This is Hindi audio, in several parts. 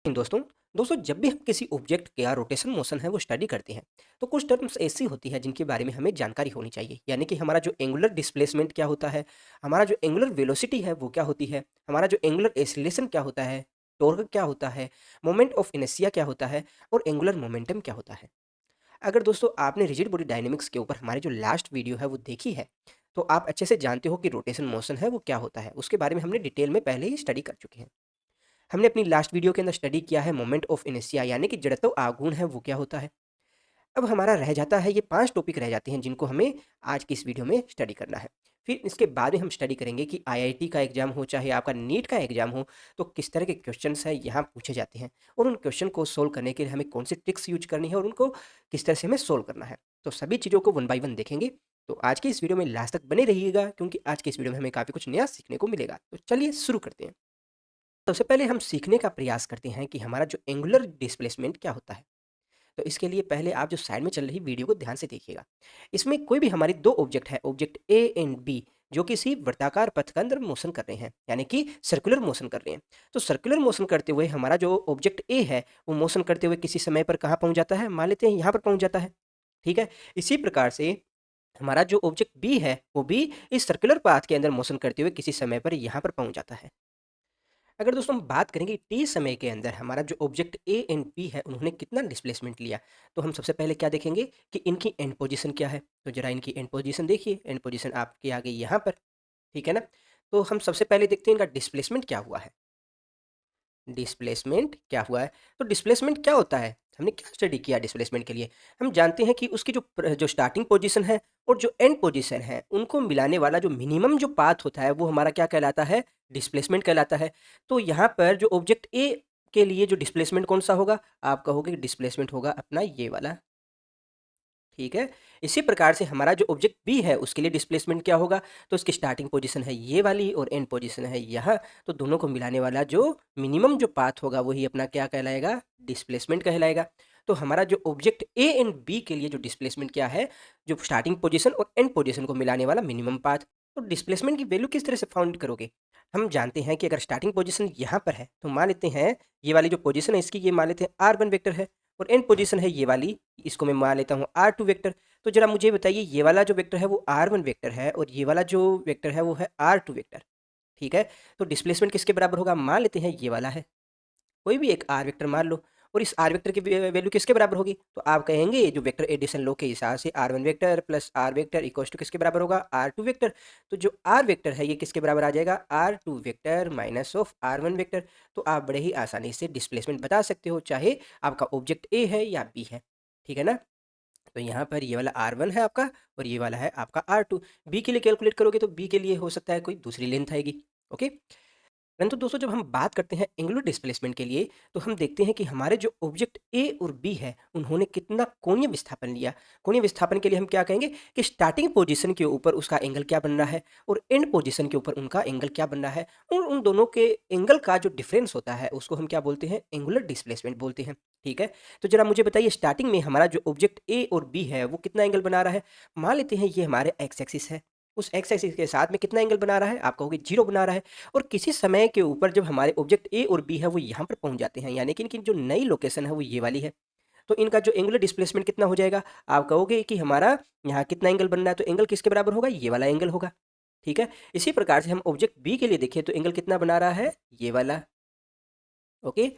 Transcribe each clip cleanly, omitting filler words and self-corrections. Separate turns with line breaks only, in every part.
दोस्तों दोस्तों जब भी हम किसी ऑब्जेक्ट का रोटेशन मोशन है वो स्टडी करते हैं तो कुछ टर्म्स ऐसी होती है जिनके बारे में हमें जानकारी होनी चाहिए। यानी कि हमारा जो एंगुलर डिस्प्लेसमेंट क्या होता है, हमारा जो एंगुलर वेलोसिटी है वो क्या होती है, हमारा जो एंगुलर एक्सीलरेशन क्या होता है, टॉर्क क्या होता है, मोमेंट ऑफ इनर्शिया क्या होता है और एंगुलर मोमेंटम क्या होता है। अगर दोस्तों आपने रिजिड बॉडी डायनेमिक्स के ऊपर हमारी जो लास्ट वीडियो है वो देखी है तो आप अच्छे से जानते हो कि रोटेशन मोशन है वो क्या होता है। उसके बारे में हमने डिटेल में पहले ही स्टडी कर चुके हैं। हमने अपनी लास्ट वीडियो के अंदर स्टडी किया है मोमेंट ऑफ इनर्शिया यानी कि जड़त्व आघूर्ण है वो क्या होता है। अब हमारा रह जाता है ये 5 टॉपिक रह जाते हैं जिनको हमें आज की इस वीडियो में स्टडी करना है। फिर इसके बाद में हम स्टडी करेंगे कि आईआईटी का एग्जाम हो चाहे आपका नीट का एग्जाम हो तो किस तरह के क्वेश्चंस हैं यहाँ पूछे जाते हैं और उन क्वेश्चन को सोल्व करने के लिए हमें कौन सी ट्रिक्स यूज करनी है और उनको किस तरह से हमें सोल्व करना है। तो सभी चीज़ों को वन बाय वन देखेंगे। तो आज की इस वीडियो में लास्ट तक बने रहिएगा क्योंकि आज की इस वीडियो में हमें काफ़ी कुछ नया सीखने को मिलेगा। तो चलिए शुरू करते हैं। सबसे पहले हम सीखने का प्रयास करते हैं कि हमारा जो एंगुलर डिस्प्लेसमेंट क्या होता है। तो इसके लिए पहले आप जो साइड में चल रही वीडियो को ध्यान से देखिएगा। इसमें कोई भी हमारी दो ऑब्जेक्ट है, ऑब्जेक्ट ए एंड बी, जो किसी वृत्ताकार पथ के अंदर मोशन कर रहे हैं यानी कि सर्कुलर मोशन कर रहे हैं। तो सर्कुलर मोशन करते हुए हमारा जो ऑब्जेक्ट ए है वो मोशन करते हुए किसी समय पर कहाँ पहुंच जाता है, मान लेते हैं यहाँ पर पहुंच जाता है। ठीक है। इसी प्रकार से हमारा जो ऑब्जेक्ट बी है वो भी इस सर्कुलर पाथ के अंदर मोशन करते हुए किसी समय पर यहाँ पर पहुंच जाता है। अगर दोस्तों हम बात करेंगे टी समय के अंदर हमारा जो ऑब्जेक्ट ए एंड बी है उन्होंने कितना डिस्प्लेसमेंट लिया, तो हम सबसे पहले क्या देखेंगे कि इनकी एंड पोजीशन क्या है। तो जरा इनकी एंड पोजीशन देखिए, एंड पोजीशन आपके आ गई यहाँ पर। ठीक है ना। तो हम सबसे पहले देखते हैं इनका डिस्प्लेसमेंट क्या हुआ है। डिस्प्लेसमेंट क्या हुआ है, तो डिस्प्लेसमेंट क्या होता है, हमने क्या स्टडी किया डिस्प्लेसमेंट के लिए। हम जानते हैं कि उसकी जो स्टार्टिंग पोजीशन है और जो एंड पोजीशन है उनको मिलाने वाला जो मिनिमम जो पाथ होता है वो हमारा क्या कहलाता है, डिस्प्लेसमेंट कहलाता है। तो यहाँ पर जो ऑब्जेक्ट ए के लिए जो डिस्प्लेसमेंट कौन सा होगा, आप कहोगे कि डिस्प्लेसमेंट होगा अपना ये वाला। ठीक है। इसी प्रकार से हमारा जो ऑब्जेक्ट बी है उसके लिए डिस्प्लेसमेंट क्या होगा, तो इसकी स्टार्टिंग पोजीशन है ये वाली और एंड पोजीशन है यहाँ। तो दोनों को मिलाने वाला जो मिनिमम जो पाथ होगा वही अपना क्या कहलाएगा, डिस्प्लेसमेंट कहलाएगा। तो हमारा जो ऑब्जेक्ट ए एंड बी के लिए जो डिस्प्लेसमेंट क्या है, जो स्टार्टिंग पोजीशन और एंड पोजीशन को मिलाने वाला मिनिमम पाथ। तो डिस्प्लेसमेंट की वैल्यू किस तरह से फाउंड करोगे, हम जानते हैं कि अगर स्टार्टिंग पोजीशन यहाँ पर है तो मान लेते हैं ये वाली जो पोजीशन है इसकी ये मान लेते हैं R1 वेक्टर है और एंड पोजीशन है ये वाली, इसको मैं मान लेता हूँ R2 वेक्टर। तो जरा मुझे बताइए ये वाला जो वेक्टर है वो R1 वेक्टर है और ये वाला जो वेक्टर है वो है R2 वेक्टर। ठीक है। तो डिस्प्लेसमेंट किसके बराबर होगा, मान लेते हैं ये वाला है, कोई भी एक आर वेक्टर मान लो और इस आर वेक्टर की वैल्यू किसके बराबर होगी, तो आप कहेंगे जो वेक्टर एडिशन लो के हिसाब से R1 vector plus are vector equals to किसके बराबर होगा, R2 वेक्टर। तो जो आर वेक्टर है ये किसके बराबर आ जाएगा, R2 vector minus of R1 vector. तो आप बड़े ही आसानी से डिस्प्लेसमेंट बता सकते हो चाहे आपका ऑब्जेक्ट ए है या बी है। ठीक है ना। तो यहाँ पर ये वाला R1 है आपका और ये वाला है आपका R2। बी के लिए कैलकुलेट करोगे तो बी के लिए हो सकता है कोई दूसरी लेंथ आएगी। ओके। परंतु दोस्तों जब हम बात करते हैं एंगुलर डिस्प्लेसमेंट के लिए तो हम देखते हैं कि हमारे जो ऑब्जेक्ट ए और बी है उन्होंने कितना कोणीय विस्थापन लिया। कोणीय विस्थापन के लिए हम क्या कहेंगे कि स्टार्टिंग पोजीशन के ऊपर उसका एंगल क्या बन रहा है और एंड पोजीशन के ऊपर उनका एंगल क्या बन रहा है और उन दोनों के एंगल का जो डिफरेंस होता है उसको हम क्या बोलते हैं, एंगुलर डिस्प्लेसमेंट बोलते हैं। ठीक है। तो जरा मुझे बताइए स्टार्टिंग में हमारा जो ऑब्जेक्ट ए और बी है वो कितना एंगल बना रहा है, मान लेते हैं ये हमारे एक्स एक्सिस है, उस एक्स एक्सिस के साथ में कितना एंगल बना रहा है, आप कहोगे 0 बना रहा है। और किसी समय के ऊपर जब हमारे ऑब्जेक्ट ए और बी है वो यहाँ पर पहुँच जाते हैं यानी कि इनकी जो नई लोकेशन है वो ये वाली है। तो इनका जो एंगुलर डिस्प्लेसमेंट कितना हो जाएगा, आप कहोगे कि हमारा यहाँ कितना एंगल बन रहा है, तो एंगल किसके बराबर होगा, ये वाला एंगल होगा। ठीक है। इसी प्रकार से हम ऑब्जेक्ट बी के लिए देखें तो एंगल कितना बना रहा है, ये वाला। ओके।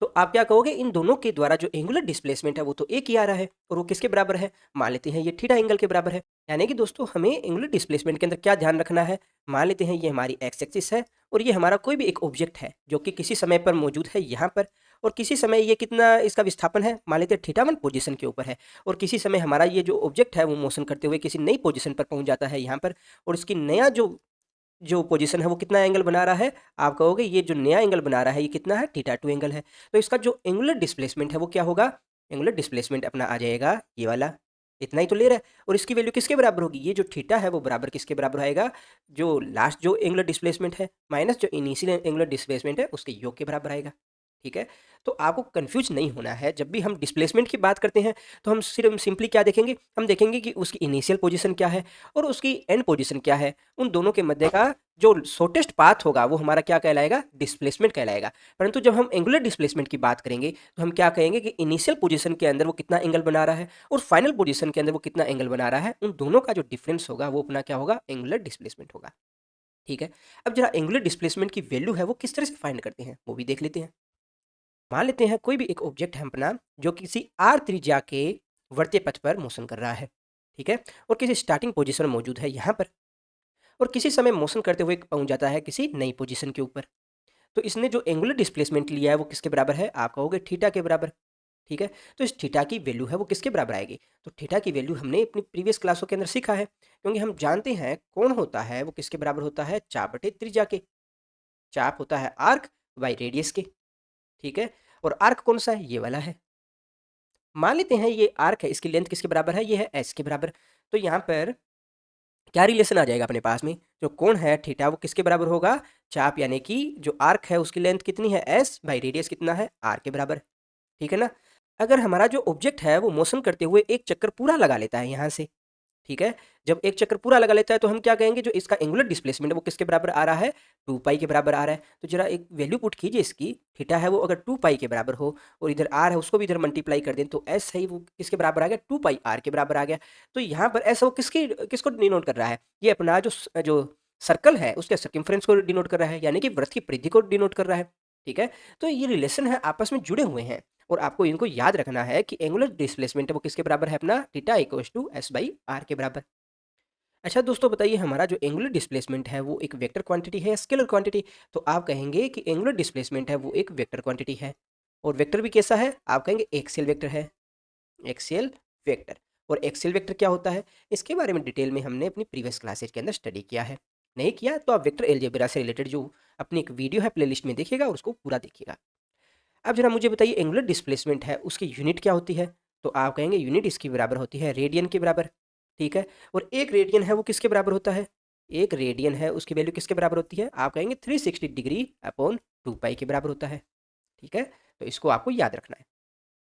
तो आप क्या कहोगे, इन दोनों के द्वारा जो एंगुलर डिस्प्लेसमेंट है वो तो एक ही आ रहा है और वो किसके बराबर है, मान लेते हैं ये थीटा एंगल के बराबर है। यानी कि दोस्तों हमें एंगुलर डिस्प्लेसमेंट के अंदर क्या ध्यान रखना है, मान लेते हैं ये हमारी एक्स एक्सिस है और ये हमारा कोई भी एक ऑब्जेक्ट है जो कि किसी समय पर मौजूद है यहाँ पर और किसी समय ये कितना इसका विस्थापन है, मान लेते हैं थीटा 1 पोजीशन के ऊपर है और किसी समय हमारा ये जो ऑब्जेक्ट है वो मोशन करते हुए किसी नई पोजीशन पर पहुंच जाता है यहाँ पर और इसकी नया जो जो पोजीशन है वो कितना एंगल बना रहा है, आप कहोगे ये जो नया एंगल बना रहा है ये कितना है, थीटा 2 एंगल है। तो इसका जो एंगुलर डिस्प्लेसमेंट है वो क्या होगा, एंगुलर डिस्प्लेसमेंट अपना आ जाएगा ये वाला। इतना ही तो ले रहा है और इसकी वैल्यू किसके बराबर होगी, ये जो थीटा है वो बराबर किसके बराबर आएगा, जो लास्ट जो एंगुलर डिस्प्लेसमेंट है माइनस जो इनिशियल एंगुलर डिस्प्लेसमेंट है उसके योग के बराबर आएगा। ठीक है? तो आपको कन्फ्यूज़ नहीं होना है, जब भी हम डिस्प्लेसमेंट की बात करते हैं, तो हम सिर्फ़ सिंपली क्या देखेंगे, हम देखेंगे कि उसकी इनिशियल पोज़ीशन क्या है और उसकी एंड पोज़ीशन क्या है। उन दोनों के मध्य का जो शॉर्टेस्ट पाथ होगा, वो हमारा क्या कहलाएगा, डिस्प्लेसमेंट कहलाएगा। परंतु जब हम एंगुलर डिस्प्लेसमेंट की बात करेंगे, तो हम क्या कहेंगे कि इनिशियल पोज़ीशन के अंदर वो कितना एंगल बना रहा है और फाइनल पोज़ीशन के अंदर वो कितना एंगल बना रहा है, उन दोनों का जो डिफ़रेंस होगा, वो अपना क्या होगा, एंगुलर डिस्प्लेसमेंट होगा। ठीक है? अब जरा एंगुलर डिस्प्लेसमेंट की वैल्यू है, वो किस तरह से फाइंड करते हैं, वो भी देख लेते हैं। मान लेते हैं कोई भी एक ऑब्जेक्ट है अपना, जो किसी आर त्रिज्या के वर्त्य पथ पर मोशन कर रहा है, ठीक है, और किसी स्टार्टिंग पोजीशन में मौजूद है यहाँ पर, और किसी समय मोशन करते हुए पहुंच जाता है किसी नई पोजीशन के ऊपर। तो इसने जो एंगुलर डिस्प्लेसमेंट लिया है वो किसके बराबर है, आप कहोगे थीटा के बराबर। ठीक है, तो इस थीटा की वैल्यू है वो किसके बराबर आएगी, तो थीटा की वैल्यू हमने अपनी प्रीवियस क्लासों के अंदर सीखा है, क्योंकि हम जानते हैं कौन होता है वो किसके बराबर होता है, चाप बटे त्रिज्या के। चाप होता है आर्क बाई रेडियस के। ठीक है, और आर्क कौन सा है, ये वाला है। मान लेते हैं ये आर्क है, इसकी लेंथ किसके बराबर है, ये है एस के बराबर। तो यहाँ पर क्या रिलेशन आ जाएगा अपने पास में, जो कोण है थीटा वो किसके बराबर होगा, चाप यानी कि जो आर्क है उसकी लेंथ कितनी है, एस बाई रेडियस कितना है, आर के बराबर। ठीक है ना। अगर हमारा जो ऑब्जेक्ट है वो मोशन करते हुए एक चक्कर पूरा लगा लेता है यहाँ से, ठीक है, जब एक चक्कर पूरा लगा लेता है तो हम क्या कहेंगे, जो इसका एंगुलर डिस्प्लेसमेंट है वो किसके बराबर आ रहा है, 2 पाई के बराबर आ रहा है। तो जरा एक वैल्यू पुट कीजिए इसकी, थीटा है वो अगर 2 पाई के बराबर हो और इधर आर है उसको भी इधर मल्टीप्लाई कर दें, तो एस है वो किसके बराबर आ गया, 2 पाई आर के बराबर आ गया। तो यहाँ पर एस वो किसको डिनोट कर रहा है, ये अपना जो सर्कल है उसके सर्कमफ्रेंस को डिनोट कर रहा है, यानी कि वृत्त की परिधि को डिनोट कर रहा है। ठीक है, तो ये रिलेशन है, आपस में जुड़े हुए हैं, और आपको इनको याद रखना है कि एंगुलर डिस्प्लेसमेंट है वो किसके बराबर है, अपना theta equals to S by R के बराबर। अच्छा दोस्तों बताइए, हमारा जो एंगुलर डिस्प्लेसमेंट है वो एक वेक्टर क्वांटिटी है या स्केलर क्वांटिटी, तो आप कहेंगे कि एंगुलर डिस्प्लेसमेंट है वो एक वेक्टर क्वांटिटी है, और वेक्टर भी कैसा है, आप कहेंगे एक्सियल वेक्टर है, एक्सियल वेक्टर। और एक्सियल वेक्टर क्या होता है, इसके बारे में डिटेल में हमने अपनी प्रीवियस क्लासेज के अंदर स्टडी किया है। नहीं किया तो आप वेक्टर एलजेब्रा से रिलेटेड जो अपनी एक वीडियो है प्लेलिस्ट में देखिएगा और उसको पूरा देखिएगा। अब जरा मुझे बताइए, एंगुलर डिस्प्लेसमेंट है उसकी यूनिट क्या होती है, तो आप कहेंगे यूनिट इसकी बराबर होती है रेडियन के बराबर। ठीक है, और एक रेडियन है वो किसके बराबर होता है, एक रेडियन है उसकी वैल्यू किसके बराबर होती है, आप कहेंगे 360 डिग्री अपॉन 2 पाई के बराबर होता है। ठीक है, तो इसको आपको याद रखना है।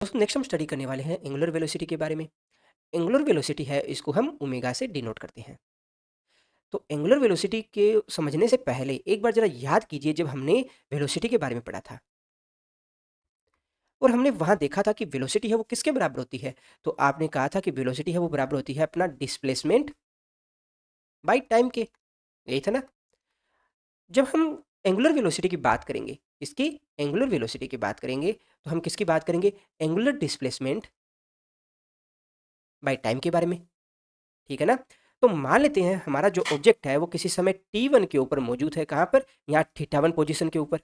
दोस्तों नेक्स्ट हम स्टडी करने वाले हैं एंगुलर वेलोसिटी के बारे में। एंगुलर वेलोसिटी है इसको हम ओमेगा से डिनोट करते हैं। तो एंगुलर वेलोसिटी के समझने से पहले एक बार जरा याद कीजिए, जब हमने वेलोसिटी के बारे में पढ़ा था और हमने वहाँ देखा था कि वेलोसिटी है वो किसके बराबर होती है, तो आपने कहा था कि वेलोसिटी है वो बराबर होती है अपना डिस्प्लेसमेंट बाय टाइम के, यही था ना। जब हम एंगुलर वेलोसिटी की बात करेंगे, इसकी एंगुलर वेलोसिटी की बात करेंगे, तो हम किसकी बात करेंगे, एंगुलर डिस्प्लेसमेंट बाय टाइम के बारे में। ठीक है ना। तो मान लेते हैं हमारा जो ऑब्जेक्ट है वो किसी समय t1 के ऊपर मौजूद है, कहाँ पर, यहाँ थीटा 1 पोजीशन के ऊपर।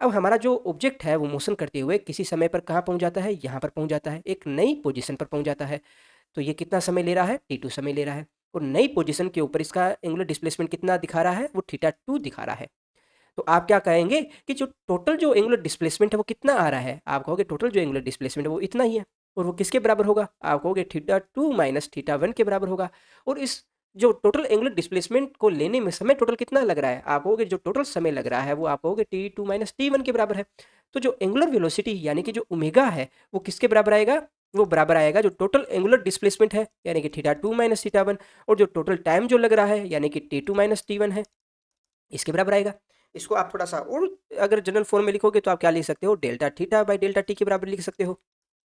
अब हमारा जो ऑब्जेक्ट है वो मोशन करते हुए किसी समय पर कहाँ पहुँच जाता है, यहाँ पर पहुँच जाता है, एक नई पोजीशन पर पहुँच जाता है। तो ये कितना समय ले रहा है, t2 समय ले रहा है, और नई पोजीशन के ऊपर इसका एंगुलर डिस्प्लेसमेंट कितना दिखा रहा है, वो थीटा 2 दिखा रहा है। तो आप क्या कहेंगे कि जो टोटल जो एंगुलर डिस्प्लेसमेंट है वो कितना आ रहा है, आप कहोगे टोटल जो एंगुलर डिस्प्लेसमेंट है वो इतना ही है, और वो किसके बराबर होगा, आप कहोगे थीटा 2 माइनस थीटा 1 के बराबर होगा। और इस जो टोटल एंगुलर डिस्प्लेसमेंट को लेने में समय टोटल कितना लग रहा है, आप कहोगे जो टोटल समय लग रहा है वो आप कहोगे t2 माइनस t1 के बराबर है। तो जो एंगुलर वेलोसिटी यानी कि जो ओमेगा है वो किसके बराबर आएगा, वो बराबर आएगा जो टोटल एंगुलर डिस्प्लेसमेंट है यानी कि थीटा 2 माइनस थीटा 1, और जो टोटल टाइम जो लग रहा है यानी कि t2 माइनस t1 है, इसके बराबर आएगा। इसको आप थोड़ा सा और अगर जनरल फॉर्म में लिखोगे तो आप क्या लिख सकते हो, delta theta by delta T के बराबर लिख सकते हो।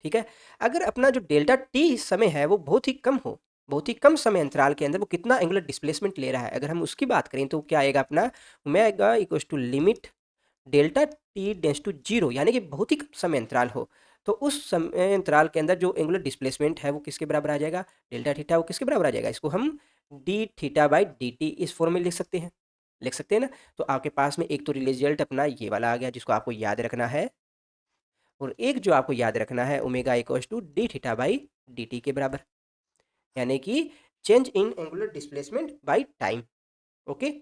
ठीक है, अगर अपना जो डेल्टा टी समय है वो बहुत ही कम हो, बहुत ही कम समय अंतराल के अंदर वो कितना एंगुलर डिस्प्लेसमेंट ले रहा है, अगर हम उसकी बात करें तो क्या आएगा अपना omega equals to limit delta T tends to zero, यानी कि बहुत ही कम समय अंतराल हो। तो उस समय अंतराल के अंदर जो एंगुलर डिस्प्लेसमेंट है वो किसके बराबर आ जाएगा, डेल्टा थीटा वो किसके बराबर आ जाएगा, इसको हम D theta by D T इस फॉर्म में लिख सकते हैं, लिख सकते हैं ना। तो आपके पास में एक तो रिजल्ट अपना ये वाला आ गया जिसको आपको याद रखना है, और एक जो आपको याद रखना है omega equals to D theta by D T के बराबर, यानी कि change in angular displacement by time. Okay,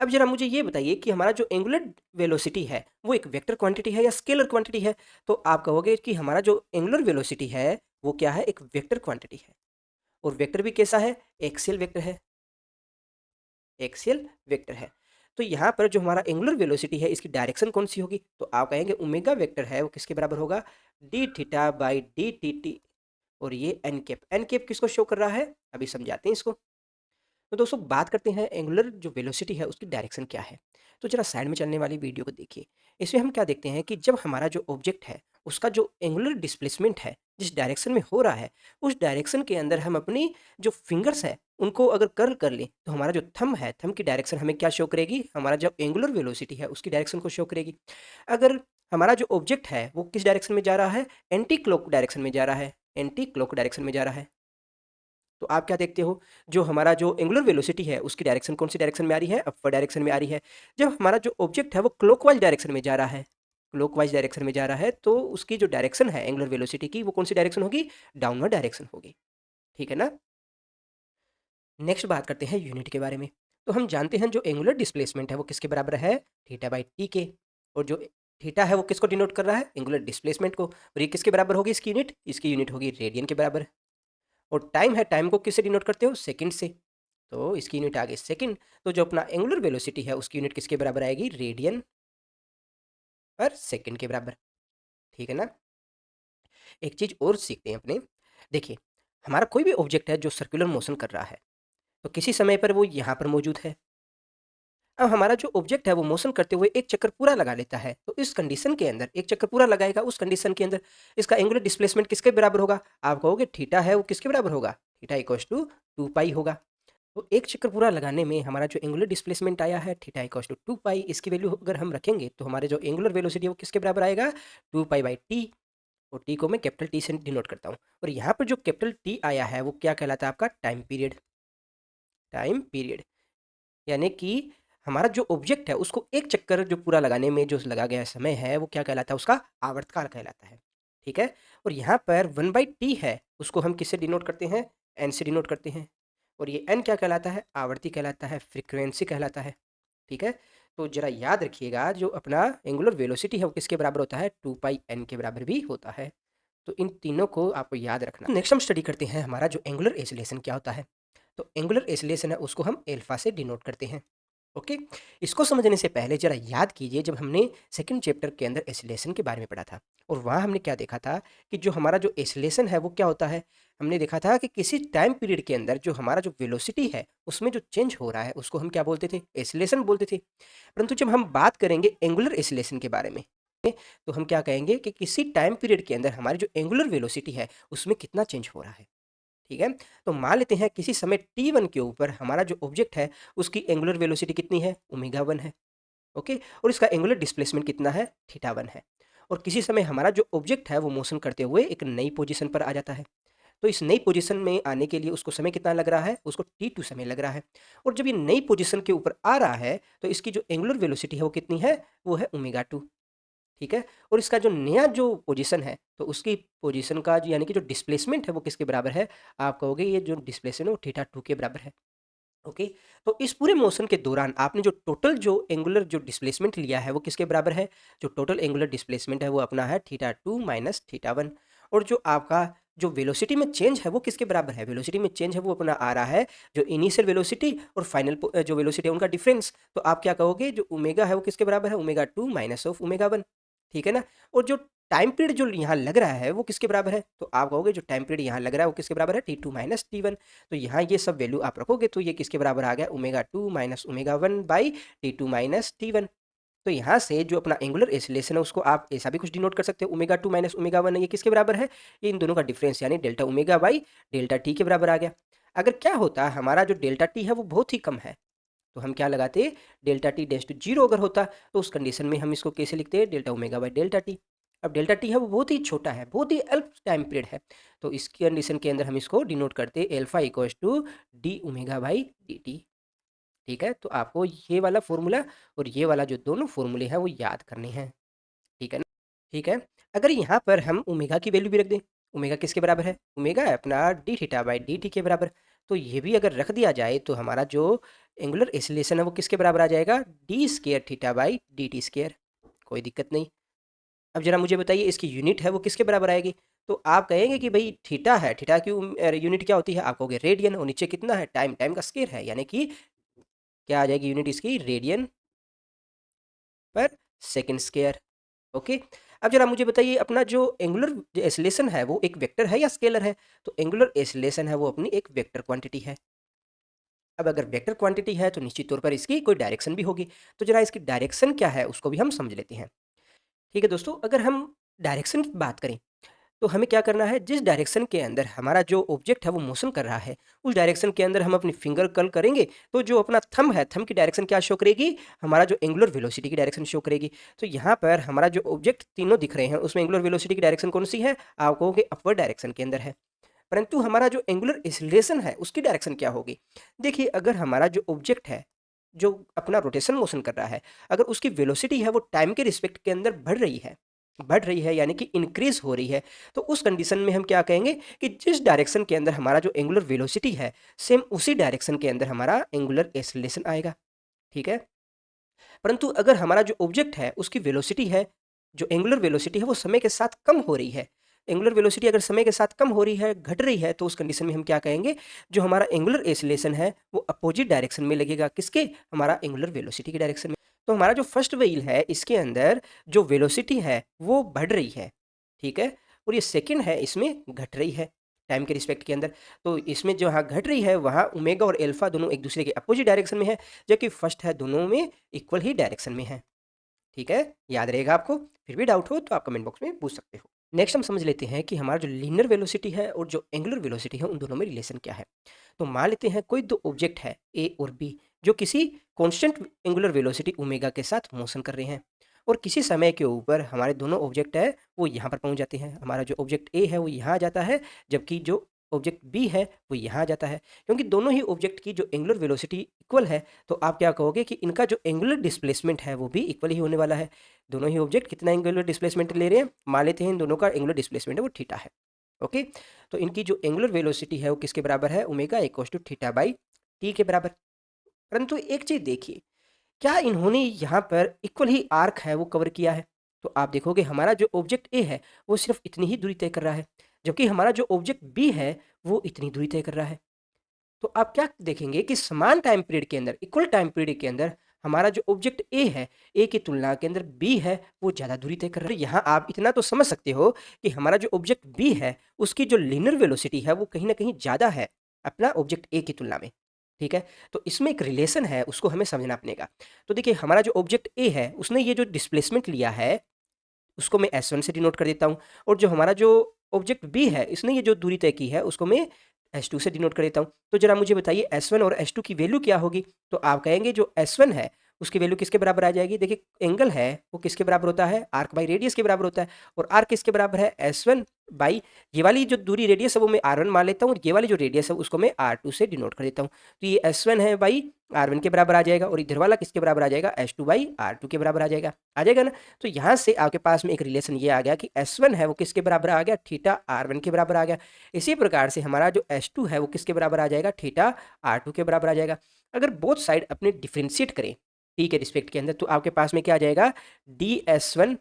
अब जरा मुझे ये बताइए कि हमारा जो एंगुलर वेलोसिटी है वो एक वेक्टर क्वांटिटी है या स्केलर क्वांटिटी है, तो आप कहोगे कि हमारा जो एंगुलर वेलोसिटी है वो क्या है, एक वेक्टर क्वांटिटी है, और वेक्टर भी कैसा है, एक्सियल वेक्टर है, एक्सियल वेक्टर है। तो यहाँ पर जो हमारा एंगुलर वेलोसिटी है इसकी डायरेक्शन कौन सी होगी? तो आप कहेंगे ओमेगा वेक्टर है वो किसके बराबर होगा? D theta by D T T, और ये एन कैप, एन कैप किसको शो कर रहा है? अभी समझाते हैं इसको। तो दोस्तों बात करते हैं एंगुलर जो वेलोसिटी है उसकी डायरेक्शन क्या है। तो जरा साइड में चलने वाली वीडियो को देखिए। इसमें हम क्या देखते हैं कि जब हमारा जो ऑब्जेक्ट है उसका जो एंगुलर डिस्प्लेसमेंट है जिस डायरेक्शन में हो रहा है, उस डायरेक्शन के अंदर हम अपनी जो फिंगर्स है उनको अगर कर्ल कर लें तो हमारा जो थंब है, थंब की डायरेक्शन हमें क्या शो करेगी? हमारा जो एंगुलर वेलोसिटी है उसकी डायरेक्शन को शो करेगी। अगर हमारा जो ऑब्जेक्ट है वो किस डायरेक्शन में जा रहा है? एंटी क्लॉक डायरेक्शन में जा रहा है, एंटी क्लॉक डायरेक्शन में जा रहा है। तो आप क्या देखते हो, जो हमारा जो एंगुलर वेलोसिटी है उसकी डायरेक्शन कौन सी डायरेक्शन में आ रही है? अपर डायरेक्शन में आ रही है। जब हमारा जो ऑब्जेक्ट है वो क्लॉकवाइज डायरेक्शन में जा रहा है, क्लॉकवाइज डायरेक्शन में जा रहा है, तो उसकी जो डायरेक्शन है एंगुलर वेलोसिटी की वो कौन सी डायरेक्शन होगी? डाउनवर्ड डायरेक्शन होगी। ठीक है ना? नेक्स्ट बात करते हैं यूनिट के बारे में। तो हम जानते हैं जो एंगुलर डिस्प्लेसमेंट है वो किसके बराबर है? थीटा बाई टी के। और जो थीटा है वो किसको डिनोट कर रहा है? एंगुलर डिस्प्लेसमेंट को। और ये किसके बराबर होगी इसकी यूनिट? इसकी यूनिट होगी रेडियन के बराबर। और टाइम है, टाइम को किससे डिनोट करते हो? सेकंड से। तो इसकी यूनिट आ गई सेकंड। तो जो अपना एंगुलर वेलोसिटी है उसकी यूनिट किसके बराबर आएगी? रेडियन पर सेकंड के बराबर। ठीक है ना? एक चीज और सीखते हैं अपने। देखिए, हमारा कोई भी ऑब्जेक्ट है जो सर्कुलर मोशन कर रहा है, तो किसी समय पर वो यहाँ पर मौजूद है। अब हमारा जो ऑब्जेक्ट है वो मोशन करते हुए एक चक्कर पूरा लगा लेता है, तो इस कंडीशन के अंदर एक चक्कर पूरा लगाएगा, उस कंडीशन के अंदर इसका एंगुलर डिस्प्लेसमेंट किसके बराबर होगा? आप कहोगे थीटा है वो किसके बराबर होगा? थीटा इक्वल्स टू 2 पाई होगा। तो एक चक्कर पूरा लगाने में हमारा जो एंगुलर डिस्प्लेसमेंट आया है थीटा इक्वल्स टू 2 पाई, इसकी वैल्यू अगर हम रखेंगे तो हमारे जो एंगुलर वेलोसिटी है वो किसके बराबर आएगा? 2 पाई बाई टी। और टी को मैं कैपिटल टी से डिनोट करता हूँ। और यहाँ पर जो कैपिटल टी आया है वो क्या कहलाता है? आपका टाइम पीरियड। टाइम पीरियड यानी कि हमारा जो ऑब्जेक्ट है उसको एक चक्कर जो पूरा लगाने में जो लगा गया समय है वो क्या कहलाता है? उसका आवर्तकाल कहलाता है। ठीक है? और यहाँ पर 1/t है उसको हम किससे डिनोट करते हैं? एन से डिनोट करते हैं। और ये एन क्या कहलाता है? आवर्ती कहलाता है, फ्रीक्वेंसी कहलाता है। ठीक है? तो जरा याद रखिएगा जो अपना एंगुलर वेलोसिटी है वो किसके बराबर होता है? 2 पाई एन के बराबर भी होता है। तो इन तीनों को आपको याद रखना। नेक्स्ट हम स्टडी करते हैं हमारा जो एंगुलर एसिलेशन क्या होता है। तो एंगुलर एसिलेशन है उसको हम एल्फा से डिनोट करते हैं। ओके, इसको समझने से पहले जरा याद कीजिए जब हमने सेकंड चैप्टर के अंदर एसिलेशन के बारे में पढ़ा था, और वहाँ हमने क्या देखा था कि जो हमारा जो एसिलेशन है वो क्या होता है? हमने देखा था कि किसी टाइम पीरियड के अंदर जो हमारा जो वेलोसिटी है उसमें जो चेंज हो रहा है उसको हम क्या बोलते थे? एसिलेशन बोलते थे। परंतु जब हम बात करेंगे एंगुलर एसिलेशन के बारे में, तो हम क्या कहेंगे कि किसी टाइम पीरियड के अंदर हमारी जो एंगुलर वेलोसिटी है उसमें कितना चेंज हो रहा है। ठीक है? तो मान लेते हैं किसी समय t1 के ऊपर हमारा जो ऑब्जेक्ट है उसकी एंगुलर वेलोसिटी कितनी है? ओमेगा 1 है। ओके? और इसका एंगुलर डिस्प्लेसमेंट कितना है? थीटा 1 है। और किसी समय हमारा जो ऑब्जेक्ट है वो मोशन करते हुए एक नई पोजीशन पर आ जाता है। तो इस नई पोजीशन में आने के लिए उसको समय कितना लग रहा है? उसको t2 समय लग रहा है। और जब ये नई पोजीशन के ऊपर आ रहा है तो इसकी जो एंगुलर वेलोसिटी है वो कितनी है? वो है ओमेगा 2। ठीक है? और इसका जो नया जो पोजीशन है तो उसकी पोजीशन का यानी कि जो डिस्प्लेसमेंट है वो किसके बराबर है? आप कहोगे ये जो डिस्प्लेसमेंट है वो थीटा 2 के बराबर है। ओके? तो इस पूरे मोशन के दौरान आपने जो टोटल जो एंगुलर जो डिस्प्लेसमेंट लिया है वो किसके बराबर है? जो टोटल एंगुलर डिस्प्लेसमेंट है वो अपना है थीटा 2 माइनस थीटा 1। और जो आपका जो वेलोसिटी में चेंज है वो किसके बराबर है? वेलोसिटी में चेंज है वो अपना आ रहा है जो इनिशियल वेलोसिटी और फाइनल जो वेलोसिटी है उनका डिफरेंस। तो आप क्या कहोगे? जो ओमेगा है वो किसके बराबर है? Omega 2 minus of omega 1। ठीक है ना? और जो टाइम पीरियड जो यहाँ लग रहा है वो किसके बराबर है? तो आप कहोगे जो टाइम पीरियड यहाँ लग रहा है वो किसके बराबर है? t2 minus t1। तो यहाँ ये सब वैल्यू आप रखोगे तो ये किसके बराबर आ गया? Omega 2 minus omega 1 by t2 minus t1। तो यहाँ से जो अपना एंगुलर एसिलेशन है उसको आप ऐसा भी कुछ डिनोट कर सकते हो, ओमेगा 2 माइनस ओमेगा 1 ये किसके बराबर है? ये इन दोनों का डिफरेंस यानी delta omega by delta T के बराबर आ गया। अगर क्या होता हमारा जो डेल्टा टी है वो बहुत ही कम है, तो हम क्या लगाते? डेल्टा टी डेंस टू 0 अगर होता तो उस कंडीशन में हम इसको कैसे लिखते हैं? Delta omega by delta T. अब डेल्टा टी है वो बहुत ही छोटा है, बहुत ही अल्प टाइम पीरियड है, तो इस कंडीशन के अंदर हम इसको डिनोट करते alpha equals to d omega by D t. ठीक है? तो आपको ये वाला फॉर्मूला और ये वाला जो दोनों फॉर्मूले हैं वो याद करने हैं। ठीक है ना? ठीक है? अगर यहाँ पर हम ओमेगा की वैल्यू भी रख दें, ओमेगा किसके बराबर है? ओमेगा है अपना D theta by D T के बराबर। तो ये भी अगर रख दिया जाए तो हमारा जो एंगुलर एसिलेशन है वो किसके बराबर आ जाएगा? D square theta by D T square. कोई दिक्कत नहीं। अब जरा मुझे बताइए इसकी यूनिट है वो किसके बराबर आएगी? तो आप कहेंगे कि भाई थीटा है, थीटा की यूनिट क्या होती है? आप कहोगे रेडियन, और नीचे कितना है? टाइम, टाइम का स्क्वायर है, यानी कि क्या आ जाएगी यूनिट इसकी? रेडियन पर सेकंड स्क्वायर। ओके। अब जरा मुझे बताइए अपना जो एंगुलर एक्सेलरेशन है वो एक वेक्टर है या स्केलर है? तो एंगुलर एक्सेलरेशन है वो अपनी एक वेक्टर क्वांटिटी है। अब अगर वेक्टर क्वांटिटी है तो निश्चित तौर पर इसकी कोई डायरेक्शन भी होगी। तो जरा इसकी डायरेक्शन क्या है उसको भी हम समझ लेते हैं। ठीक है दोस्तों, अगर हम डायरेक्शन की बात करें तो हमें क्या करना है, जिस डायरेक्शन के अंदर हमारा जो ऑब्जेक्ट है वो मोशन कर रहा है, उस डायरेक्शन के अंदर हम अपनी फिंगर कर्ल करेंगे तो जो अपना थंब है, थंब की डायरेक्शन क्या शो करेगी, हमारा जो एंगुलर वेलोसिटी की डायरेक्शन शो करेगी। तो यहाँ पर हमारा जो ऑब्जेक्ट तीनों दिख रहे हैं उसमें एंगुलर वेलोसिटी की डायरेक्शन कौन सी है, आप कहोगे अपवर्ड डायरेक्शन के अंदर है। परंतु हमारा जो एंगुलर एक्सीलरेशन है उसकी डायरेक्शन क्या होगी? देखिए, अगर हमारा जो ऑब्जेक्ट है, जो अपना रोटेशन मोशन कर रहा है, अगर उसकी वेलोसिटी है वो टाइम के रिस्पेक्ट के अंदर बढ़ रही है यानी कि इंक्रीज हो रही है, तो उस कंडीशन में हम क्या कहेंगे कि जिस डायरेक्शन के अंदर हमारा जो एंगुलर वेलोसिटी है, सेम उसी डायरेक्शन के अंदर हमारा एंगुलर एक्सीलरेशन आएगा। ठीक है? परंतु अगर हमारा जो ऑब्जेक्ट है उसकी वेलोसिटी है, जो एंगुलर वेलोसिटी है वो समय के साथ कम हो रही है, एंगुलर वेलोसिटी अगर समय के साथ कम हो रही है, घट रही है, तो उस कंडीशन में हम क्या कहेंगे, जो हमारा एंगुलर एक्सीलरेशन है वो अपोजिट डायरेक्शन में लगेगा, किसके, हमारा एंगुलर वेलोसिटी की डायरेक्शन में। तो हमारा जो फर्स्ट व्हील है इसके अंदर जो वेलोसिटी है वो बढ़ रही है, ठीक है, और ये सेकंड है इसमें घट रही है टाइम के रिस्पेक्ट के अंदर। तो इसमें जो हाँ घट रही है वहाँ ओमेगा और एल्फा दोनों एक दूसरे के अपोजिट डायरेक्शन में है, जबकि फर्स्ट है दोनों में इक्वल ही डायरेक्शन में है। ठीक है, याद रहेगा आपको। फिर भी डाउट हो तो आप कमेंट बॉक्स में पूछ सकते हो। नेक्स्ट हम समझ लेते हैं कि हमारा जो लीनियर वेलोसिटी है और जो एंगुलर वेलोसिटी है उन दोनों में रिलेशन क्या है। तो मान लेते हैं कोई दो ऑब्जेक्ट है ए और बी, जो किसी कांस्टेंट एंगुलर वेलोसिटी ओमेगा के साथ मोशन कर रहे हैं, और किसी समय के ऊपर हमारे दोनों ऑब्जेक्ट है वो यहाँ पर पहुँच जाते हैं। हमारा जो ऑब्जेक्ट ए है वो यहाँ आ जाता है, जबकि जो ऑब्जेक्ट बी है वो यहाँ आ जाता है। क्योंकि दोनों ही ऑब्जेक्ट की जो एंगुलर वेलोसिटी इक्वल है, तो आप क्या कहोगे कि इनका जो एंगुलर डिस्प्लेसमेंट है वो भी इक्वल ही होने वाला है। दोनों ही ऑब्जेक्ट कितना एंगुलर डिस्प्लेसमेंट ले रहे हैं, मान लेते हैं इन दोनों का एंगुलर डिस्प्लेसमेंट है वो थीटा है। ओके, तो इनकी जो एंगुलर वेलोसिटी है वो किसके बराबर है, omega equals to theta by t के बराबर। परंतु एक चीज़ देखिए, क्या इन्होंने यहाँ पर इक्वल ही आर्क है वो कवर किया है? तो आप देखोगे हमारा जो ऑब्जेक्ट ए है वो सिर्फ इतनी ही दूरी तय कर रहा है, जबकि हमारा जो ऑब्जेक्ट बी है वो इतनी दूरी तय कर रहा है। तो आप क्या देखेंगे कि समान टाइम पीरियड के अंदर, इक्वल टाइम पीरियड के अंदर हमारा जो ऑब्जेक्ट ए है, ए की तुलना के अंदर बी है वो ज़्यादा दूरी तय कर रहा है। यहाँ आप इतना तो समझ सकते हो कि हमारा जो ऑब्जेक्ट बी है उसकी जो लीनियर वेलोसिटी है वो कहीं ना कहीं ज़्यादा है अपना ऑब्जेक्ट ए की तुलना में। ठीक है, तो इसमें एक रिलेशन है उसको हमें समझना पड़ेगा। तो देखिए, हमारा जो ऑब्जेक्ट ए है उसने ये जो डिस्प्लेसमेंट लिया है उसको मैं S1 से डिनोट कर देता हूँ, और जो हमारा जो ऑब्जेक्ट बी है इसने ये जो दूरी तय की है उसको मैं S2 से डिनोट कर देता हूँ। तो जरा मुझे बताइए S1 और S2 की वैल्यू क्या होगी? तो आप कहेंगे जो S1 है उसकी वैल्यू किसके बराबर आ जाएगी? देखिए, एंगल है वो किसके बराबर होता है, आर्क बाई रेडियस के बराबर होता है, और आर्क किसके बराबर है, S1 बाई ये वाली जो दूरी रेडियस है वो मैं R1 मान लेता हूँ, और ये वाली जो रेडियस है उसको मैं R2 से डिनोट कर देता हूँ। तो ये S1 है बाई R1 के बराबर आ जाएगा, और इधर वाला किसके बराबर आ जाएगा, S2 बाई R2 के बराबर आ जाएगा ना। तो यहाँ से आपके पास में एक रिलेशन ये आ गया कि S1 है वो किसके बराबर आ गया, थीटा R1 के बराबर आ गया। इसी प्रकार से हमारा जो S2 है वो किसके बराबर आ जाएगा, थीटा R2 के बराबर आ जाएगा। अगर बोथ साइड अपने डिफ्रेंशिएट करें टी के रिस्पेक्ट के अंदर, तो आपके पास में क्या आ जाएगा, ds1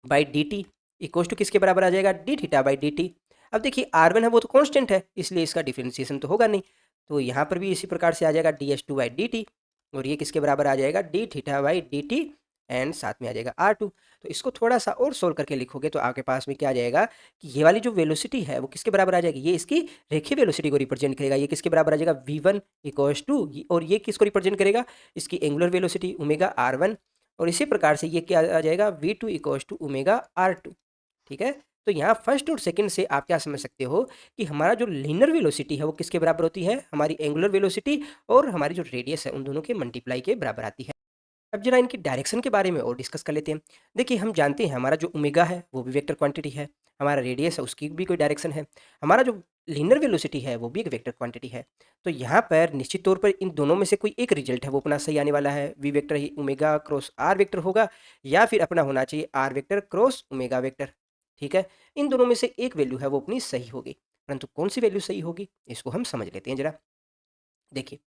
by D t equals to किसके बराबर आ जाएगा, d theta by D t. अब देखिए, R1 है वो तो कांस्टेंट है, इसलिए इसका डिफरेंशिएशन तो होगा नहीं, तो यहाँ पर भी इसी प्रकार से आ जाएगा ds2 बाई डी टी, और ये किसके बराबर आ जाएगा, d theta by D T, and साथ में आ जाएगा R2। तो इसको थोड़ा सा और सोल्व करके लिखोगे तो आपके पास में क्या आ जाएगा कि ये वाली जो वेलोसिटी है वो किसके बराबर आ जाएगी, ये इसकी रेखीय वेलोसिटी को रिप्रेजेंट करेगा, ये किसके बराबर आ जाएगा, v1 इक्वल्स टू, और ये किसको रिप्रेजेंट करेगा, इसकी एंगुलर वेलोसिटी ओमेगा R1, और इसी प्रकार से ये क्या आ जाएगा, v2 equals to omega R2। ठीक है, तो यहाँ फर्स्ट और सेकंड से आप क्या समझ सकते हो कि हमारा जो लीनियर वेलोसिटी है वो किसके बराबर होती है, हमारी एंगुलर वेलोसिटी और हमारी जो रेडियस है उन दोनों के मल्टीप्लाई के बराबर आती है। अब जरा इनकी डायरेक्शन के बारे में और डिस्कस कर लेते हैं। देखिए, हम जानते हैं हमारा जो ओमेगा है वो भी वेक्टर क्वांटिटी है, हमारा रेडियस है उसकी भी कोई डायरेक्शन है, हमारा जो लीनियर वेलोसिटी है वो भी एक वेक्टर क्वांटिटी है। तो यहाँ पर निश्चित तौर पर इन दोनों में से कोई एक रिजल्ट है वो अपना सही आने वाला है, वी वेक्टर ही ओमेगा क्रॉस आर वेक्टर होगा, या फिर अपना होना चाहिए r vector cross omega vector. ठीक है, इन दोनों में से एक वैल्यू है वो अपनी सही होगी, परंतु कौन सी वैल्यू सही होगी इसको हम समझ लेते हैं जरा। देखिए,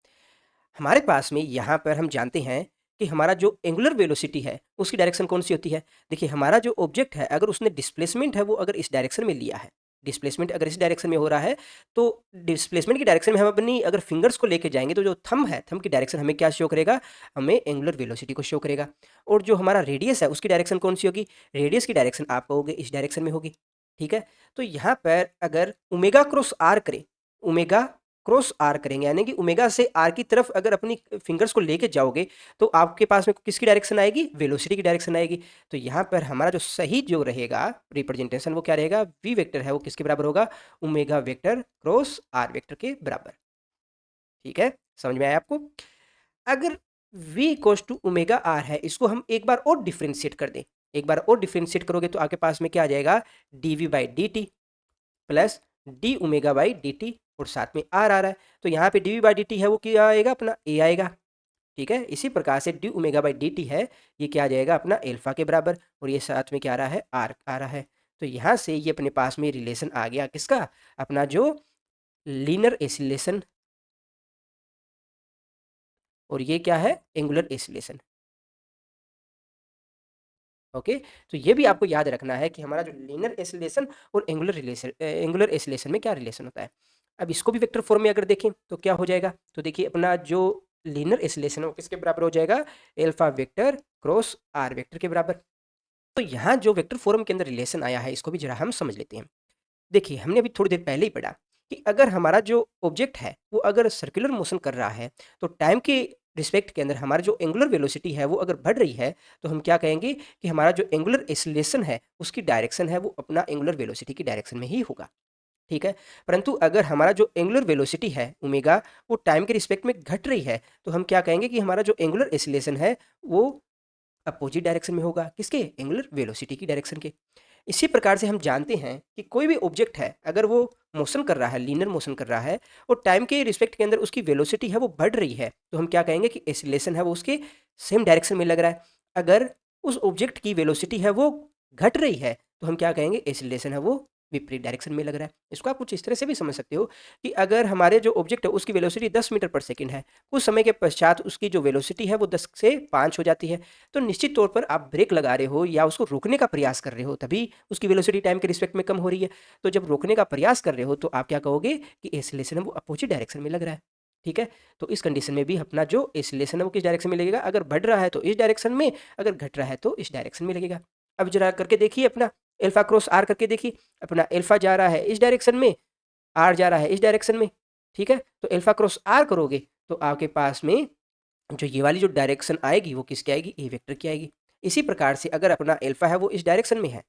हमारे पास में यहाँ पर हम जानते हैं कि हमारा जो एंगुलर वेलोसिटी है उसकी डायरेक्शन कौन सी होती है। देखिए, हमारा जो ऑब्जेक्ट है अगर उसने डिस्प्लेसमेंट है वो अगर इस डायरेक्शन में लिया है, डिस्प्लेसमेंट अगर इस डायरेक्शन में हो रहा है तो डिस्प्लेसमेंट की डायरेक्शन में हम अपनी अगर फिंगर्स को लेके जाएंगे तो जो थंब है, थंब की डायरेक्शन हमें क्या शो करेगा, हमें एंगुलर वेलोसिटी को शो करेगा। और जो हमारा रेडियस है उसकी डायरेक्शन कौन सी होगी, रेडियस की डायरेक्शन आप कहोगे इस डायरेक्शन में होगी। ठीक है, तो यहाँ पर अगर ओमेगा क्रॉस आर करें, ओमेगा क्रॉस आर करेंगे यानी कि ओमेगा से आर की तरफ अगर अपनी फिंगर्स को लेके जाओगे तो आपके पास में किसकी डायरेक्शन आएगी, वेलोसिटी की डायरेक्शन आएगी। तो यहाँ पर हमारा जो सही जो रहेगा रिप्रेजेंटेशन वो क्या रहेगा, वी वेक्टर है वो किसके बराबर होगा, omega vector cross are vector के बराबर। ठीक है, समझ में आया आपको। अगर v equals to omega r है, इसको हम एक बार और डिफ्रेंशिएट कर दें, एक बार और डिफ्रेंशिएट करोगे तो आपके पास में क्या आ जाएगा, dv by D T plus D omega by D T और साथ में आर आ रहा है तो यहाँ पे dv बाई डी टी है वो क्या आएगा, अपना a आएगा। ठीक है, इसी प्रकार से D omega by D t है ये क्या आ जाएगा, अपना एल्फा के बराबर, और ये साथ में क्या आ रहा है, आर आ रहा है। तो यहाँ से ये अपने पास में रिलेशन आ गया किसका, अपना जो लीनियर एसिलेशन, और ये क्या है, एंगुलर एसिलेशन। ओके, तो ये भी आपको याद रखना है कि हमारा जो लीनियर एसिलेशन और एंगुलर एसिलेशन में क्या रिलेशन होता है। अब इसको भी वेक्टर फॉर्म में अगर देखें तो क्या हो जाएगा, तो देखिए अपना जो लीनियर एसिलेशन है वो किसके बराबर हो जाएगा, alpha vector cross are vector के बराबर। तो यहाँ जो वेक्टर फॉर्म के अंदर रिलेशन आया है इसको भी जरा हम समझ लेते हैं। देखिए हमने अभी थोड़ी देर पहले ही पढ़ा कि अगर हमारा जो ऑब्जेक्ट है वो अगर सर्कुलर मोशन कर रहा है तो टाइम के रिस्पेक्ट के अंदर हमारा जो एंगुलर वेलोसिटी है वो अगर बढ़ रही है तो हम क्या कहेंगे कि हमारा जो एंगुलर एक्सीलरेशन है उसकी डायरेक्शन है वो अपना एंगुलर वेलोसिटी की डायरेक्शन में ही होगा। ठीक है, परंतु अगर हमारा जो एंगुलर वेलोसिटी है ओमेगा वो टाइम के रिस्पेक्ट में घट रही है तो हम क्या कहेंगे कि हमारा जो एंगुलर एक्सीलरेशन है वो अपोजिट डायरेक्शन में होगा, किसके, एंगुलर वेलोसिटी की डायरेक्शन के। इसी प्रकार से हम जानते हैं कि कोई भी ऑब्जेक्ट है अगर वो मोशन कर रहा है, लीनियर मोशन कर रहा है और टाइम के रिस्पेक्ट के अंदर उसकी वेलोसिटी है वो बढ़ रही है तो हम क्या कहेंगे कि एक्सीलरेशन है वो उसके सेम डायरेक्शन में लग रहा है। अगर उस ऑब्जेक्ट की वेलोसिटी है वो घट रही है तो हम क्या कहेंगे, एक्सीलरेशन है वो विपरीत डायरेक्शन में लग रहा है। इसको आप कुछ इस तरह से भी समझ सकते हो कि अगर हमारे जो ऑब्जेक्ट है उसकी वेलोसिटी 10 मीटर पर सेकंड है, कुछ समय के पश्चात उसकी जो वेलोसिटी है वो 10 से 5 हो जाती है, तो निश्चित तौर पर आप ब्रेक लगा रहे हो या उसको रोकने का प्रयास कर रहे हो तभी उसकी वेलोसिटी टाइम के रिस्पेक्ट में कम हो रही है। तो जब रोकने का प्रयास कर रहे हो तो आप क्या कहोगे कि एक्सीलरेशन है वो अपोजिट डायरेक्शन में लग रहा है। ठीक है, तो इस कंडीशन में भी अपना जो एक्सीलरेशन है वो किस डायरेक्शन में लगेगा, अगर बढ़ रहा है तो इस डायरेक्शन में, अगर घट रहा है तो इस डायरेक्शन में लगेगा। अब जरा करके देखिए अपना एल्फा क्रॉस आर करके देखिए, अपना एल्फा जा रहा है इस डायरेक्शन में, आर जा रहा है इस डायरेक्शन में। ठीक है, तो एल्फा क्रॉस आर करोगे तो आपके पास में जो ये वाली जो डायरेक्शन आएगी वो किसकी आएगी, ए वेक्टर की आएगी। इसी प्रकार से अगर अपना एल्फा है वो इस डायरेक्शन में है,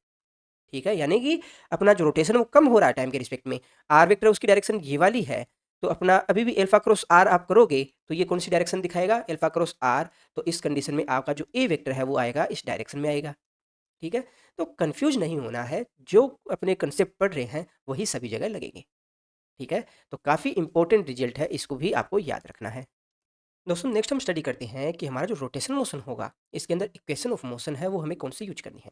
ठीक है, यानी कि अपना जो रोटेशन वो कम हो रहा है टाइम के रिस्पेक्ट में, आर वेक्टर उसकी डायरेक्शन ये वाली है, तो अपना अभी भी एल्फा क्रॉस आर आप करोगे तो ये कौन सी डायरेक्शन दिखाएगा, एल्फा क्रॉस आर। तो इस कंडीशन में आपका जो ए वेक्टर है वो आएगा इस डायरेक्शन में आएगा। ठीक है, तो कंफ्यूज नहीं होना है, जो अपने कंसेप्ट पढ़ रहे हैं वही सभी जगह लगेंगे। ठीक है, तो काफ़ी इंपॉर्टेंट रिजल्ट है, इसको भी आपको याद रखना है। दोस्तों नेक्स्ट हम स्टडी करते हैं कि हमारा जो रोटेशन मोशन होगा इसके अंदर इक्वेशन ऑफ मोशन है वो हमें कौन सी यूज करनी है।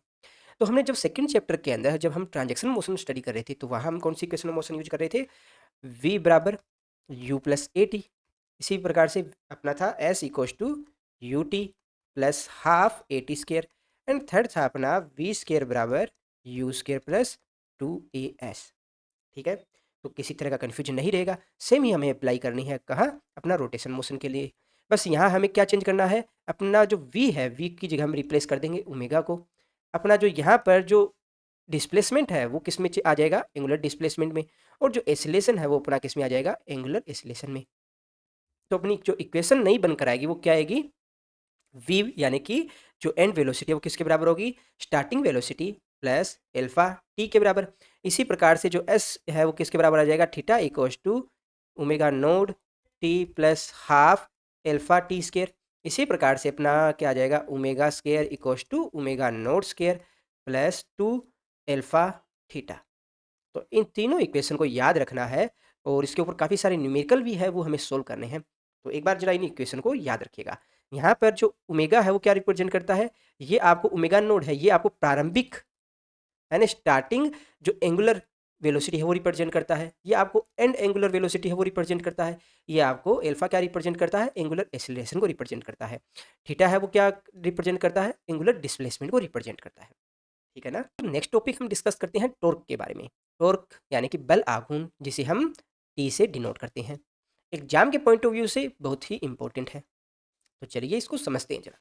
तो हमने जब सेकंड चैप्टर के अंदर जब हम ट्रांजैक्शन मोशन स्टडी कर रहे थे तो वहाँ हम कौन सी इक्वेशन ऑफ मोशन यूज कर रहे थे, v बराबर u प्लस ए टी। इसी प्रकार से अपना था s equals to u t plus half a t square, and third था अपना v स्केयर बराबर u square plus two a s. ठीक है, तो किसी तरह का कन्फ्यूजन नहीं रहेगा, सेम ही हमें अप्लाई करनी है कहाँ, अपना रोटेशन मोशन के लिए। बस यहाँ हमें क्या चेंज करना है, अपना जो v है v की जगह हम रिप्लेस कर देंगे ओमेगा को। अपना जो यहाँ पर जो डिस्प्लेसमेंट है वो किस में आ जाएगा, एंगुलर डिस्प्लेसमेंट में, और जो एसिलेशन है वो अपना किस में आ जाएगा, एंगुलर एसिलेशन में। तो अपनी जो इक्वेशन नहीं बनकर आएगी वो क्या आएगी, v यानी कि जो एंड वेलोसिटी है वो किसके बराबर होगी, starting velocity plus alpha T के बराबर। इसी प्रकार से जो s है वो किसके बराबर आ जाएगा, theta equals to omega naught t plus half alpha t square. इसी प्रकार से अपना क्या आ जाएगा, omega square equals to omega naught square plus two alpha theta. तो इन तीनों इक्वेशन को याद रखना है और इसके ऊपर काफ़ी सारे न्यूमेरिकल भी है वो हमें सोल्व करने हैं। तो एक बार जरा इन इक्वेशन को याद रखिएगा। यहाँ पर जो ओमेगा है वो क्या रिप्रेजेंट करता है, ये आपको ओमेगा नोड है, ये आपको प्रारंभिक यानी स्टार्टिंग जो एंगुलर वेलोसिटी है वो रिप्रेजेंट करता है, ये आपको एंड एंगुलर वेलोसिटी है वो रिप्रेजेंट करता है, ये आपको एल्फा क्या रिप्रेजेंट करता है, एंगुलर एक्सीलरेशन को रिप्रेजेंट करता है। थीटा है वो क्या रिप्रेजेंट करता है, एंगुलर डिस्प्लेसमेंट को रिप्रेजेंट करता है। ठीक है ना। तो नेक्स्ट टॉपिक हम डिस्कस करते हैं टॉर्क के बारे में। टॉर्क यानी कि बल आघूर्ण, जिसे हम टी से डिनोट करते हैं। एग्जाम के पॉइंट ऑफ व्यू से बहुत ही इंपॉर्टेंट है। तो चलिए इसको समझते हैं जरा।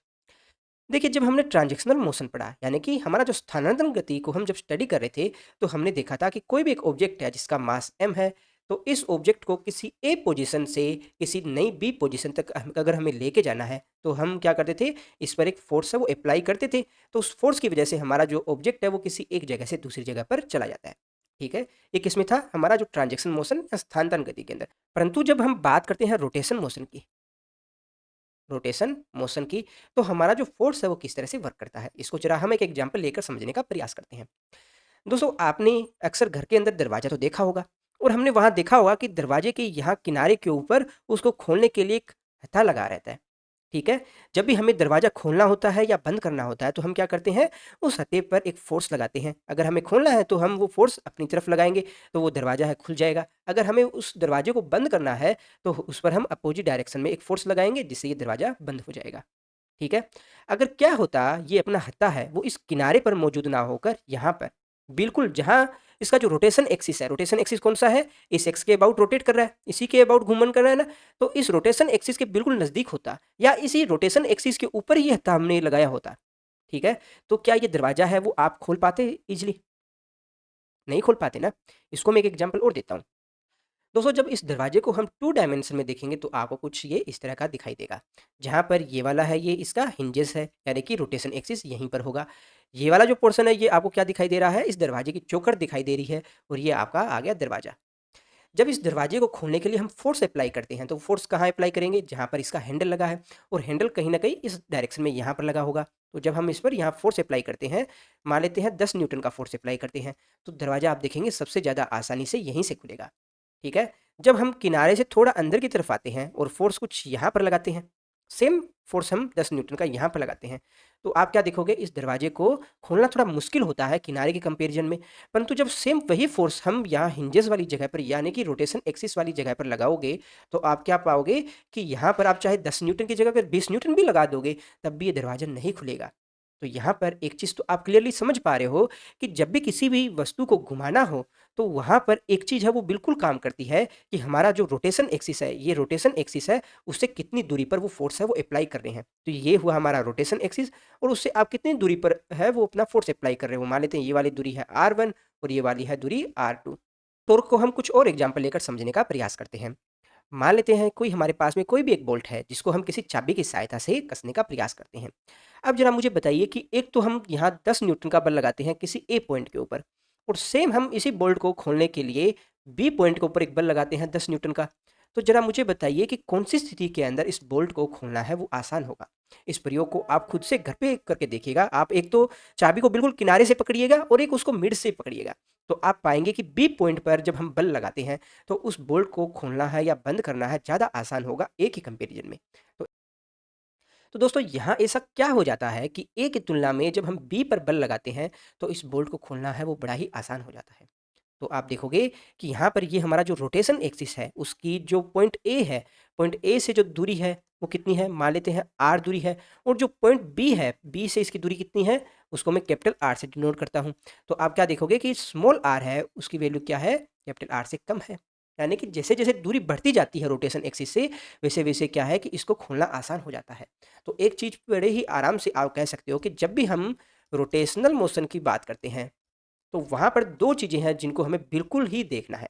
देखिए, जब हमने ट्रांजैक्शनल मोशन पढ़ा, यानी कि हमारा जो स्थानांतरण गति को हम जब स्टडी कर रहे थे, तो हमने देखा था कि कोई भी एक ऑब्जेक्ट है जिसका मास m है, तो इस ऑब्जेक्ट को किसी ए पोजीशन से किसी नई बी पोजीशन तक अगर हमें लेके जाना है, तो हम क्या करते थे, इस पर एक फोर्स है वो अप्लाई करते थे। तो उस फोर्स की वजह से हमारा जो ऑब्जेक्ट है वो किसी एक जगह से दूसरी जगह पर चला जाता है। ठीक है, ये किसमें था, हमारा जो ट्रांजेक्शन मोशन या स्थानांतरण गति के अंदर। परंतु जब हम बात करते हैं रोटेशन मोशन की, रोटेशन मोशन की, तो हमारा जो फोर्स है वो किस तरह से वर्क करता है, इसको जरा हम एक एग्जांपल लेकर समझने का प्रयास करते हैं। दोस्तों, आपने अक्सर घर के अंदर दरवाजा तो देखा होगा, और हमने वहां देखा होगा कि दरवाजे के यहाँ किनारे के ऊपर उसको खोलने के लिए एक हत्था लगा रहता है। ठीक है, जब भी हमें दरवाजा खोलना होता है या बंद करना होता है, तो हम क्या करते हैं, उस हत्थे पर एक फोर्स लगाते हैं। अगर हमें खोलना है तो हम वो फोर्स अपनी तरफ लगाएंगे, तो वो दरवाजा है खुल जाएगा। अगर हमें उस दरवाजे को बंद करना है, तो उस पर हम अपोजिट डायरेक्शन में एक फोर्स लगाएंगे, जिससे ये दरवाजा बंद हो जाएगा। ठीक है, अगर क्या होता, ये अपना हत्था है वो इस किनारे पर मौजूद ना होकर यहाँ पर, बिल्कुल जहाँ इसका जो रोटेशन एक्सिस है, रोटेशन एक्सिस कौन सा है, इस एक्स के अबाउट रोटेट कर रहा है, इसी के अबाउट घूमन कर रहा है ना, तो इस रोटेशन एक्सिस के बिल्कुल नजदीक होता, या इसी रोटेशन एक्सिस के ऊपर ही हत्था हमने लगाया होता। ठीक है, तो क्या ये दरवाजा है वो आप खोल पाते इजिली, नहीं खोल पाते ना। इसको मैं एक एग्जांपल और देता हूँ। दोस्तों, जब इस दरवाजे को हम टू डायमेंशन में देखेंगे, तो आपको कुछ ये इस तरह का दिखाई देगा। जहाँ पर ये वाला है, ये इसका हिंजेस है, यानी कि रोटेशन एक्सिस यहीं पर होगा। ये वाला जो पोर्शन है, ये आपको क्या दिखाई दे रहा है, इस दरवाजे की चौखट दिखाई दे रही है, और ये आपका आ गया दरवाजा। जब इस दरवाजे को खोलने के लिए हम फोर्स अप्लाई करते हैं, तो फोर्स कहाँ अप्लाई करेंगे, जहाँ पर इसका हैंडल लगा है, और हैंडल कहीं ना कहीं इस डायरेक्शन में यहाँ पर लगा होगा। तो जब हम इस पर यहाँ फोर्स अप्लाई करते हैं, मान लेते हैं 10 न्यूटन का फोर्स अप्लाई करते हैं, तो दरवाजा आप देखेंगे सबसे ज़्यादा आसानी से यहीं से खुलेगा। ठीक है, जब हम किनारे से थोड़ा अंदर की तरफ आते हैं और फोर्स कुछ यहाँ पर लगाते हैं, सेम फोर्स हम 10 न्यूटन का यहाँ पर लगाते हैं, तो आप क्या देखोगे, इस दरवाजे को खोलना थोड़ा मुश्किल होता है किनारे के कंपैरिजन में। परंतु जब सेम वही फोर्स हम यहाँ हिंजेस वाली जगह पर, यानी कि रोटेशन एक्सिस वाली जगह पर लगाओगे, तो आप क्या पाओगे कि यहाँ पर आप चाहे 10 न्यूटन की जगह पर 20 न्यूटन भी लगा दोगे, तब भी ये दरवाजा नहीं खुलेगा। तो यहाँ पर एक चीज़ तो आप क्लियरली समझ पा रहे हो कि जब भी किसी भी वस्तु को घुमाना हो, तो वहाँ पर एक चीज़ है वो बिल्कुल काम करती है कि हमारा जो रोटेशन एक्सिस है, ये रोटेशन एक्सिस है, उससे कितनी दूरी पर वो फोर्स है वो अप्लाई कर रहे हैं। तो ये हुआ हमारा रोटेशन एक्सिस, और उससे आप कितनी दूरी पर है वो अपना फोर्स अप्लाई कर रहे हो। मान लेते हैं ये वाली दूरी है R1 और ये वाली है दूरी R2। टॉर्क को हम कुछ और एग्जांपल लेकर समझने का प्रयास करते हैं। मान लेते हैं कोई हमारे पास में कोई भी एक बोल्ट है, जिसको हम किसी चाबी की सहायता से कसने का प्रयास करते हैं। अब जरा मुझे बताइए कि एक तो हम यहाँ 10 न्यूटन का बल लगाते हैं किसी ए पॉइंट के ऊपर, और सेम हम इसी बोल्ट को खोलने के लिए बी पॉइंट के ऊपर एक बल लगाते हैं 10 न्यूटन का। तो जरा मुझे बताइए कि कौन सी स्थिति के अंदर इस बोल्ट को खोलना है वो आसान होगा। इस प्रयोग को आप खुद से घर पे करके देखिएगा। आप एक तो चाबी को बिल्कुल किनारे से पकड़िएगा और एक उसको मिड से पकड़िएगा, तो आप पाएंगे कि बी पॉइंट पर जब हम बल लगाते हैं, तो उस बोल्ट को खोलना है या बंद करना है ज़्यादा आसान होगा ए के कंपैरिजन में। तो दोस्तों, यहाँ ऐसा क्या हो जाता है कि ए की तुलना में जब हम बी पर बल लगाते हैं, तो इस बोल्ट को खोलना है वो बड़ा ही आसान हो जाता है। तो आप देखोगे कि यहाँ पर ये हमारा जो रोटेशन एक्सिस है, उसकी जो पॉइंट ए है, पॉइंट ए से जो दूरी है वो कितनी है, मान लेते हैं आर दूरी है, और जो पॉइंट बी है, बी से इसकी दूरी कितनी है, उसको मैं कैपिटल आर से डिनोट करता हूँ। तो आप क्या देखोगे कि स्मॉल आर है, उसकी वैल्यू क्या है, कैपिटल आर से कम है। यानी कि जैसे जैसे दूरी बढ़ती जाती है रोटेशन एक्सिस से, वैसे वैसे क्या है कि इसको खोलना आसान हो जाता है। तो एक चीज़ बड़े ही आराम से आप कह सकते हो कि जब भी हम रोटेशनल मोशन की बात करते हैं, तो वहाँ पर 2 चीज़ें हैं जिनको हमें बिल्कुल ही देखना है।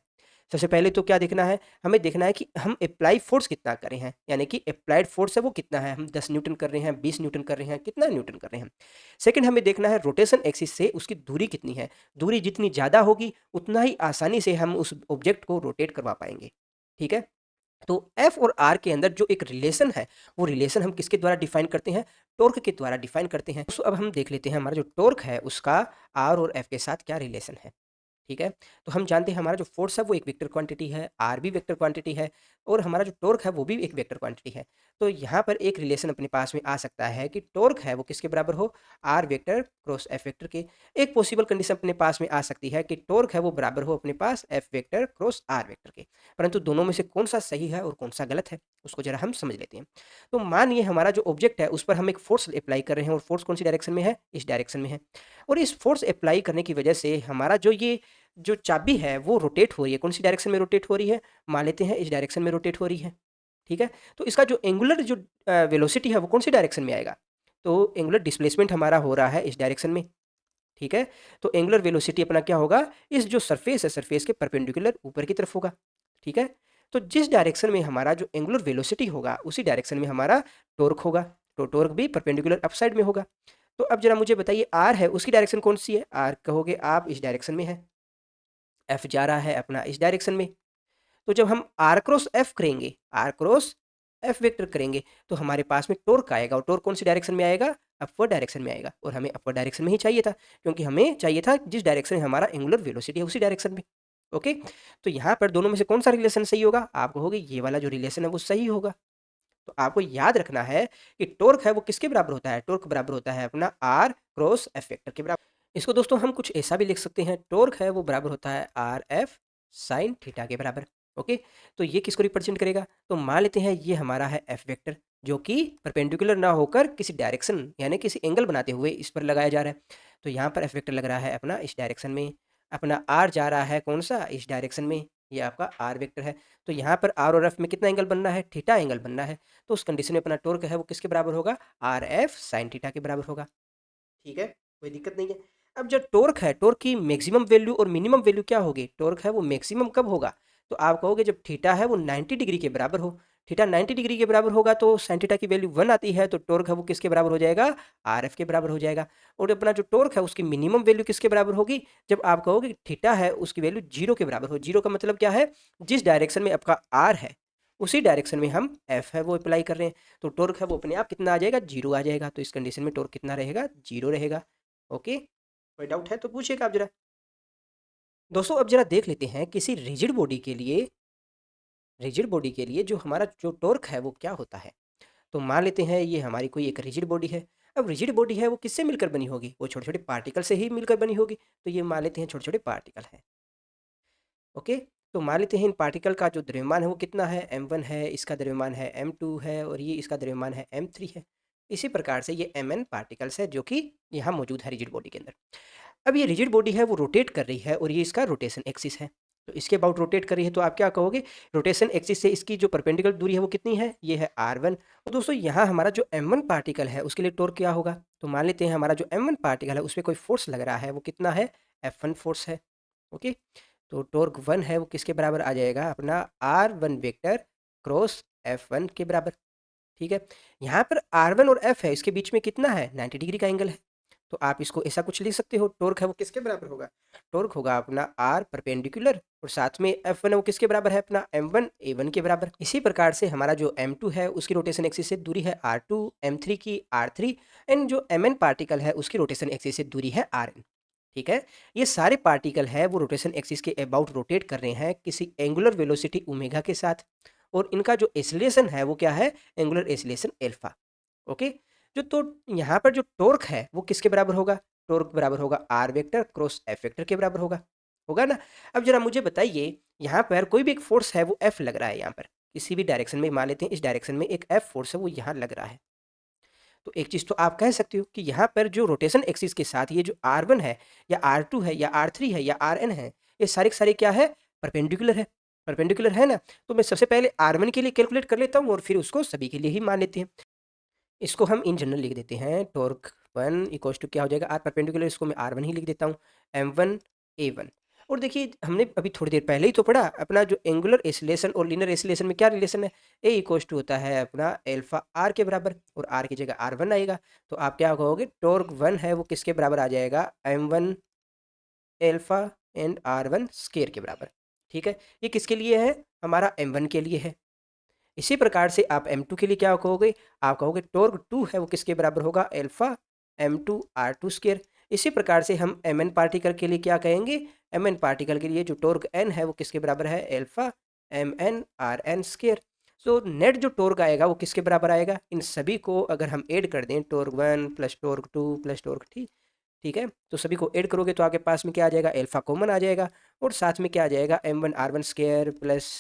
सबसे पहले तो क्या देखना है, हमें देखना है कि हम एप्लाई फ़ोर्स कितना कर रहे हैं, यानी कि एप्लाइड फ़ोर्स है वो कितना है, हम 10 न्यूटन कर रहे हैं, 20 न्यूटन कर रहे हैं, कितना न्यूटन कर रहे हैं। सेकंड, हमें देखना है रोटेशन एक्सिस से उसकी दूरी कितनी है, दूरी जितनी ज़्यादा होगी, उतना ही आसानी से हम उस ऑब्जेक्ट को रोटेट करवा पाएँगे। ठीक है? तो एफ और आर के अंदर जो एक रिलेशन है, वो रिलेशन हम किसके द्वारा डिफाइन करते हैं, टॉर्क के द्वारा डिफाइन करते हैं। तो अब हम देख लेते हैं हमारा जो टॉर्क है उसका आर और एफ के साथ क्या रिलेशन है। ठीक है, तो हम जानते हैं हमारा जो फोर्स है वो एक वेक्टर क्वांटिटी है, आर भी वेक्टर क्वांटिटी है, और हमारा जो टॉर्क है वो भी एक वेक्टर क्वांटिटी है। तो यहाँ पर एक रिलेशन अपने पास में आ सकता है कि टॉर्क है वो किसके बराबर हो, r vector cross f vector के। एक पॉसिबल कंडीशन अपने पास में आ सकती है कि टॉर्क है वो बराबर हो अपने पास F vector cross are vector के। परंतु दोनों में से कौन सा सही है और कौन सा गलत है, उसको जरा हम समझ लेते हैं। तो मानिए हमारा जो ऑब्जेक्ट है उस पर हम एक फोर्स अप्लाई कर रहे हैं, और फोर्स कौन सी डायरेक्शन में है, इस डायरेक्शन में है। और इस फोर्स अप्लाई करने की वजह से हमारा जो ये जो चाबी है वो रोटेट हो रही है, कौन सी डायरेक्शन में रोटेट हो रही है, मान लेते हैं इस डायरेक्शन में रोटेट हो रही है, ठीक है। तो इसका जो एंगुलर जो वेलोसिटी है वो कौन सी डायरेक्शन में आएगा, तो एंगुलर डिस्प्लेसमेंट हमारा हो रहा है इस डायरेक्शन में, ठीक है। तो एंगुलर वेलोसिटी अपना क्या होगा, इस जो सरफेस है सरफेस के परपेंडिकुलर ऊपर की तरफ होगा, ठीक है। तो जिस डायरेक्शन में हमारा जो एंगुलर वेलोसिटी होगा उसी डायरेक्शन में हमारा टॉर्क होगा, तो टॉर्क भी परपेंडिकुलर अपसाइड में होगा। तो अब जरा मुझे बताइए आर है उसकी डायरेक्शन कौन सी है, आर कहोगे आप इस डायरेक्शन में है, एफ जा रहा है अपना इस डायरेक्शन में। तो जब हम आर क्रॉस एफ करेंगे, आर क्रॉस एफ वेक्टर करेंगे, तो हमारे पास में टॉर्क आएगा, और टॉर्क कौन सी डायरेक्शन में आएगा, अपवर्ड डायरेक्शन में आएगा, और हमें अपवर्ड डायरेक्शन में ही चाहिए था, क्योंकि हमें चाहिए था जिस डायरेक्शन में हमारा एंगुलर वेलोसिटी है उसी डायरेक्शन में। ओके, तो यहाँ पर दोनों में से कौन सा रिलेशन सही होगा, आप कहोगे ये वाला जो रिलेशन है वो सही होगा। तो आपको याद रखना है कि टॉर्क है वो किसके बराबर होता है, टॉर्क बराबर होता है अपना आर क्रॉस एफ वेक्टर के बराबर। इसको दोस्तों हम कुछ ऐसा भी लिख सकते हैं, टॉर्क है वो बराबर होता है आर एफ साइन थीटा के बराबर। ओके, तो ये किसको रिप्रेजेंट करेगा, तो मान लेते हैं ये हमारा है एफ वेक्टर, जो कि परपेंडिकुलर ना होकर किसी डायरेक्शन यानी किसी एंगल बनाते हुए इस पर लगाया जा रहा है। तो यहाँ पर एफ वेक्टर लग रहा है अपना इस डायरेक्शन में, अपना आर जा रहा है कौन सा, इस डायरेक्शन में, ये आपका आर वेक्टर है। तो यहाँ पर आर और एफ में कितना एंगल बनना है, थीटा एंगल बनना है। तो उस कंडीशन में अपना टॉर्क है वो किसके बराबर होगा, आर एफ साइन थीटा के बराबर होगा, ठीक है, कोई दिक्कत नहीं है। अब जब टॉर्क है, टॉर्क की मैक्सिमम वैल्यू और मिनिमम वैल्यू क्या होगी, टॉर्क है वो मैक्सिमम कब होगा, तो आप कहोगे जब थीटा है वो 90 डिग्री के बराबर हो, थीटा 90 डिग्री के बराबर होगा तो साइन थीटा की वैल्यू 1 आती है, तो टॉर्क है वो किसके बराबर हो जाएगा, आर एफ के बराबर हो जाएगा। और अपना जो टॉर्क है उसकी मिनिमम वैल्यू किसके बराबर होगी, जब आप कहोगे थीटा है उसकी वैल्यू 0 के बराबर हो, 0 का मतलब क्या है, जिस डायरेक्शन में आपका आर है उसी डायरेक्शन में हम एफ है वो अप्लाई कर रहे हैं, तो टॉर्क है वो अपने आप कितना आ जाएगा, 0 आ जाएगा। तो इस कंडीशन में टॉर्क कितना रहेगा, 0 रहेगा। ओके, कोई डाउट है तो पूछिएगा आप जरा। दोस्तों अब जरा देख लेते हैं किसी रिजिड बॉडी के लिए जो हमारा जो टॉर्क है वो क्या होता है। तो मान लेते हैं ये हमारी कोई एक रिजिड बॉडी है। अब रिजिड बॉडी है वो किससे मिलकर बनी होगी, वो छोटे छोटे पार्टिकल से ही मिलकर बनी होगी। तो ये मान लेते हैं छोटे छोटे पार्टिकल हैं। ओके, तो मान लेते हैं इन पार्टिकल का जो द्रव्यमान है वो कितना है, m1 है, इसका द्रव्यमान है m2 है, और ये इसका द्रव्यमान है m3 है। इसी प्रकार से ये mn पार्टिकल्स है जो कि यहाँ मौजूद है रिजिड बॉडी के अंदर। अब ये रिजिड बॉडी है वो रोटेट कर रही है, और ये इसका रोटेशन एक्सिस है। तो इसके अबाउट रोटेट कर रही है, तो आप क्या कहोगे, रोटेशन एक्सिस से इसकी जो परपेंडिकुलर दूरी है वो कितनी है, ये है r1। और दोस्तों यहाँ हमारा जो m1 पार्टिकल है उसके लिए टॉर्क क्या होगा, तो मान लेते हैं हमारा जो m1 पार्टिकल है उस पर कोई फोर्स लग रहा है, वो कितना है, F1 फोर्स है। ओके, तो टॉर्क 1 है वो किसके बराबर आ जाएगा, अपना r1 वेक्टर क्रॉस F1 के बराबर, ठीक है। यहाँ पर R1 और F है, इसके बीच में कितना है, 90 डिग्री का एंगल है। तो आप इसको ऐसा कुछ लिख सकते हो, टॉर्क है वो किसके बराबर होगा, टॉर्क होगा अपना R परपेंडिकुलर, और साथ में F1 है वो किसके बराबर है, अपना M1 A1 के बराबर। इसी प्रकार से हमारा जो M2 है उसकी रोटेशन एक्सिस से दूरी है R2, M3 की R3, एंड जो Mn पार्टिकल है उसकी रोटेशन एक्सिस से दूरी है Rn, ठीक है। ये सारे पार्टिकल है वो रोटेशन एक्सिस के अबाउट रोटेट कर रहे हैं किसी एंगुलर वेलोसिटी ओमेगा के साथ, और इनका जो एसिलेशन है वो क्या है, एंगुलर एसिलेशन एल्फा। ओके, जो तो यहाँ पर जो टॉर्क है वो किसके बराबर होगा, टॉर्क बराबर होगा r vector cross f vector के बराबर होगा, होगा ना। अब जरा मुझे बताइए यहाँ पर कोई भी एक फोर्स है वो एफ लग रहा है, यहाँ पर किसी भी डायरेक्शन में, मान लेते हैं इस डायरेक्शन में एक एफ फोर्स है वो यहाँ लग रहा है। तो एक चीज़ तो आप कह सकते हो कि यहाँ पर जो रोटेशन एक्सिस के साथ ये जो R1 है या R2 है या R3 है या Rn है, ये सारे के सारे क्या है, परपेंडिकुलर है, परपेंडिकुलर है ना। तो मैं सबसे पहले R1 के लिए कैलकुलेट कर लेता हूँ और फिर उसको सभी के लिए ही मान लेते हैं। इसको हम इन जनरल लिख देते हैं, टॉर्क 1 इक्वल्स टू क्या हो जाएगा, आर परपेंडिकुलर, इसको मैं R1 ही लिख देता हूँ, M1 A1। और देखिए हमने अभी थोड़ी देर पहले ही तो पढ़ा अपना जो एंगुलर एसिलेशन और लीनियर एसिलेशन में क्या रिलेशन है, ए इक्वल्स टू होता है अपना एल्फा आर के बराबर, और आर की जगह R1 आएगा। तो आप क्या कहोगे, टॉर्क 1 है वो किसके बराबर आ जाएगा, M1 alpha and R1 square के बराबर, ठीक है। ये किसके लिए है, हमारा M1 के लिए है। इसी प्रकार से आप M2 के लिए क्या कहोगे, आप कहोगे टॉर्क 2 है वो किसके बराबर होगा, एल्फा M2 R2 स्क्वायर। इसी प्रकार से हम Mn पार्टिकल के लिए क्या कहेंगे, Mn पार्टिकल के लिए जो टॉर्क n है वो किसके बराबर है, alpha Mn Rn square. So net जो टॉर्क आएगा वो किसके बराबर आएगा, इन सभी को अगर हम ऐड कर दें, torque 1 plus torque 2 plus torque 3, ठीक है, तो सभी को ऐड करोगे तो आपके पास में क्या आ जाएगा, एल्फा कॉमन आ जाएगा, और साथ में क्या आ जाएगा, M1 R1 square plus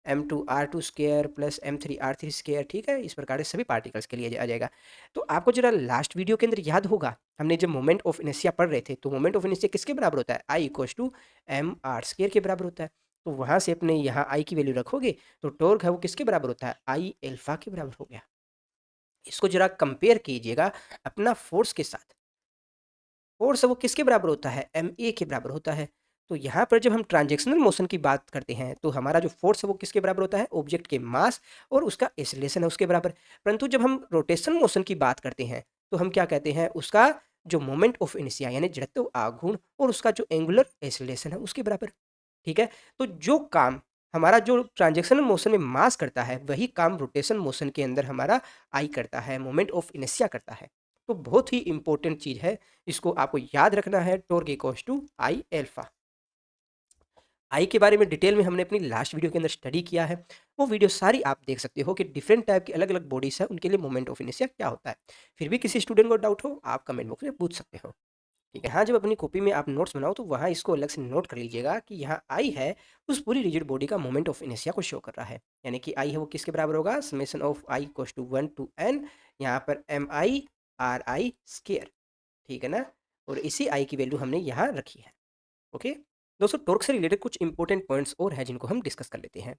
m2r2 plus m3r3, ठीक है? इस प्रकार से सभी पार्टिकल्स के लिए आ जाएगा। तो आपको जरा लास्ट वीडियो के अंदर याद होगा, हमने जब मोमेंट ऑफ इनर्शिया पढ़ रहे थे, तो मोमेंट ऑफ इनर्शिया किसके बराबर होता है? I इक्वल्स टू mr² के बराबर होता है। तो वहाँ से अपने यहाँ I की वैल्यू रखोगे, तो टॉर्क है वो किसके बराबर होता है? I अल्फा के बराबर हो गया। इसको जरा कंपेयर कीजिएगा अपना फोर्स के साथ। फोर्स है वो किसके बराबर होता है? ma के बराबर होता है। तो यहाँ पर जब हम ट्रांजैक्शनल मोशन की बात करते हैं, तो हमारा जो फोर्स है वो किसके बराबर होता है? ऑब्जेक्ट के मास और उसका एक्सेलरेशन है उसके बराबर। परंतु जब हम रोटेशन मोशन की बात करते हैं, तो हम क्या कहते हैं? उसका जो मोमेंट ऑफ इनर्शिया यानी जड़त्व आघूर्ण और उसका जो एंगुलर एक्सेलरेशन है उसके बराबर। ठीक है? तो जो काम हमारा जो ट्रांजैक्शनल मोशन में मास करता है, वही काम रोटेशन मोशन के अंदर हमारा आई करता है, मोमेंट ऑफ इनर्शिया करता है। तो बहुत ही इंपॉर्टेंट चीज़ है, इसको आपको याद रखना है, torque equals to I alpha. I के बारे में डिटेल में हमने अपनी लास्ट वीडियो के अंदर स्टडी किया है। वो वीडियो सारी आप देख सकते हो कि डिफरेंट टाइप की अलग-अलग बॉडीज़ है, उनके लिए मोमेंट ऑफ इनर्शिया क्या होता है। फिर भी किसी स्टूडेंट को डाउट हो, आप कमेंट बॉक्स में पूछ सकते हो। ठीक है? हाँ, जब अपनी कॉपी में आप नोट्स बनाओ तो वहाँ इसको अलग से नोट कर लीजिएगा कि यहाँ आई है, उस पूरी रिजिड बॉडी का मोमेंट ऑफ इनर्शिया को शो कर रहा है। यानी कि आई है वो किसके बराबर होगा? Summation of i equals to 1 to n, यहाँ पर mi ri स्क्वायर, ठीक है ना? और इसी आई की वैल्यू हमने यहाँ रखी है। ओके? दोस्तों, टॉर्क से रिलेटेड कुछ इंपॉर्टेंट पॉइंट्स और हैं जिनको हम डिस्कस कर लेते हैं।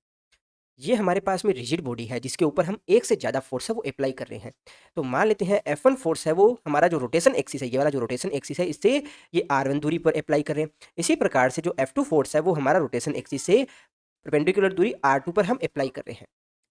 ये हमारे पास में रिजिड बॉडी है जिसके ऊपर हम एक से ज़्यादा फोर्स है वो अप्लाई कर रहे हैं। तो मान लेते हैं F1 फोर्स है वो हमारा जो रोटेशन एक्सिस है, ये वाला जो रोटेशन एक्सिस है, इससे ये R1 दूरी पर अप्लाई कर रहे हैं। इसी प्रकार से जो F2 फोर्स है वो हमारा रोटेशन एक्सिस से परपेंडिकुलर दूरी R2 पर हम अप्लाई कर रहे हैं।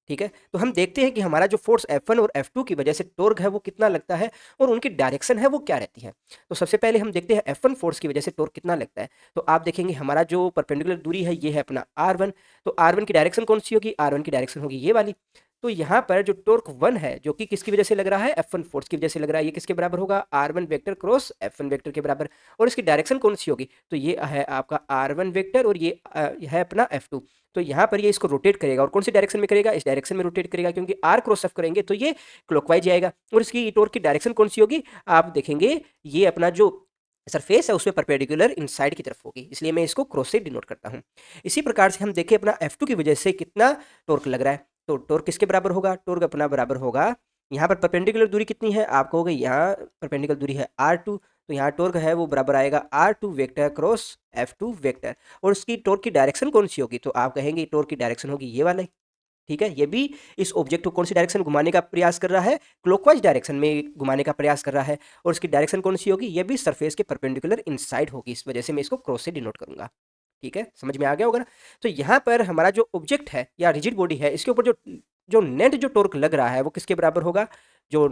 ठीक है? तो हम देखते हैं कि हमारा जो फोर्स F1 और F2 की वजह से टॉर्क है वो कितना लगता है और उनकी डायरेक्शन है वो क्या रहती है। तो सबसे पहले हम देखते हैं F1 फोर्स की वजह से टॉर्क कितना लगता है। तो आप देखेंगे हमारा जो परपेंडिकुलर दूरी है ये है अपना R1। तो R1 की डायरेक्शन कौन सी होगी? R1 की डायरेक्शन होगी ये वाली। तो यहाँ पर जो टॉर्क 1 है जो कि किसकी वजह से लग रहा है? F1 फोर्स की वजह से लग रहा है। ये किसके बराबर होगा? R1 vector cross F1 vector के बराबर। और इसकी डायरेक्शन कौन सी होगी? तो ये है आपका R1 वेक्टर और ये है अपना F2। तो यहाँ पर ये इसको रोटेट करेगा और कौन सी डायरेक्शन में करेगा? इस डायरेक्शन में रोटेट करेगा, क्योंकि आर क्रॉस एफ करेंगे तो ये क्लॉकवाइज जाएगा। और इसकी टॉर्क की डायरेक्शन कौन सी होगी? आप देखेंगे ये अपना जो सरफेस है उसमें परपेंडिकुलर इनसाइड की तरफ होगी, इसलिए मैं इसको क्रॉस से डिनोट करता हूँ। इसी प्रकार से हम देखें अपना F2 की वजह से कितना टॉर्क लग रहा है। तो टॉर्क किसके बराबर होगा? टॉर्क अपना बराबर होगा, यहाँ पर परपेंडिकुलर दूरी कितनी है आपको हो गई, यहाँ परपेंडिकुलर दूरी है R2। तो यहाँ टॉर्क है वो बराबर आएगा R2 vector cross F2 vector. और उसकी टॉर्क की डायरेक्शन कौन सी होगी? तो आप कहेंगे टॉर्क की डायरेक्शन होगी ये वाला। ठीक है? ये भी इस ऑब्जेक्ट को कौन सी डायरेक्शन घुमाने का प्रयास कर रहा है? क्लॉकवाइज डायरेक्शन में घुमाने का प्रयास कर रहा है। और उसकी डायरेक्शन कौन सी होगी? ये भी सरफेस के परपेंडिकुलर इनसाइड होगी, इस वजह से मैं इसको क्रॉस से डिनोट करूंगा। ठीक है? समझ में आ गया होगा ना? तो यहाँ पर हमारा जो ऑब्जेक्ट है या रिजिड बॉडी है, इसके ऊपर जो जो नेट जो टॉर्क लग रहा है वो किसके बराबर होगा? जो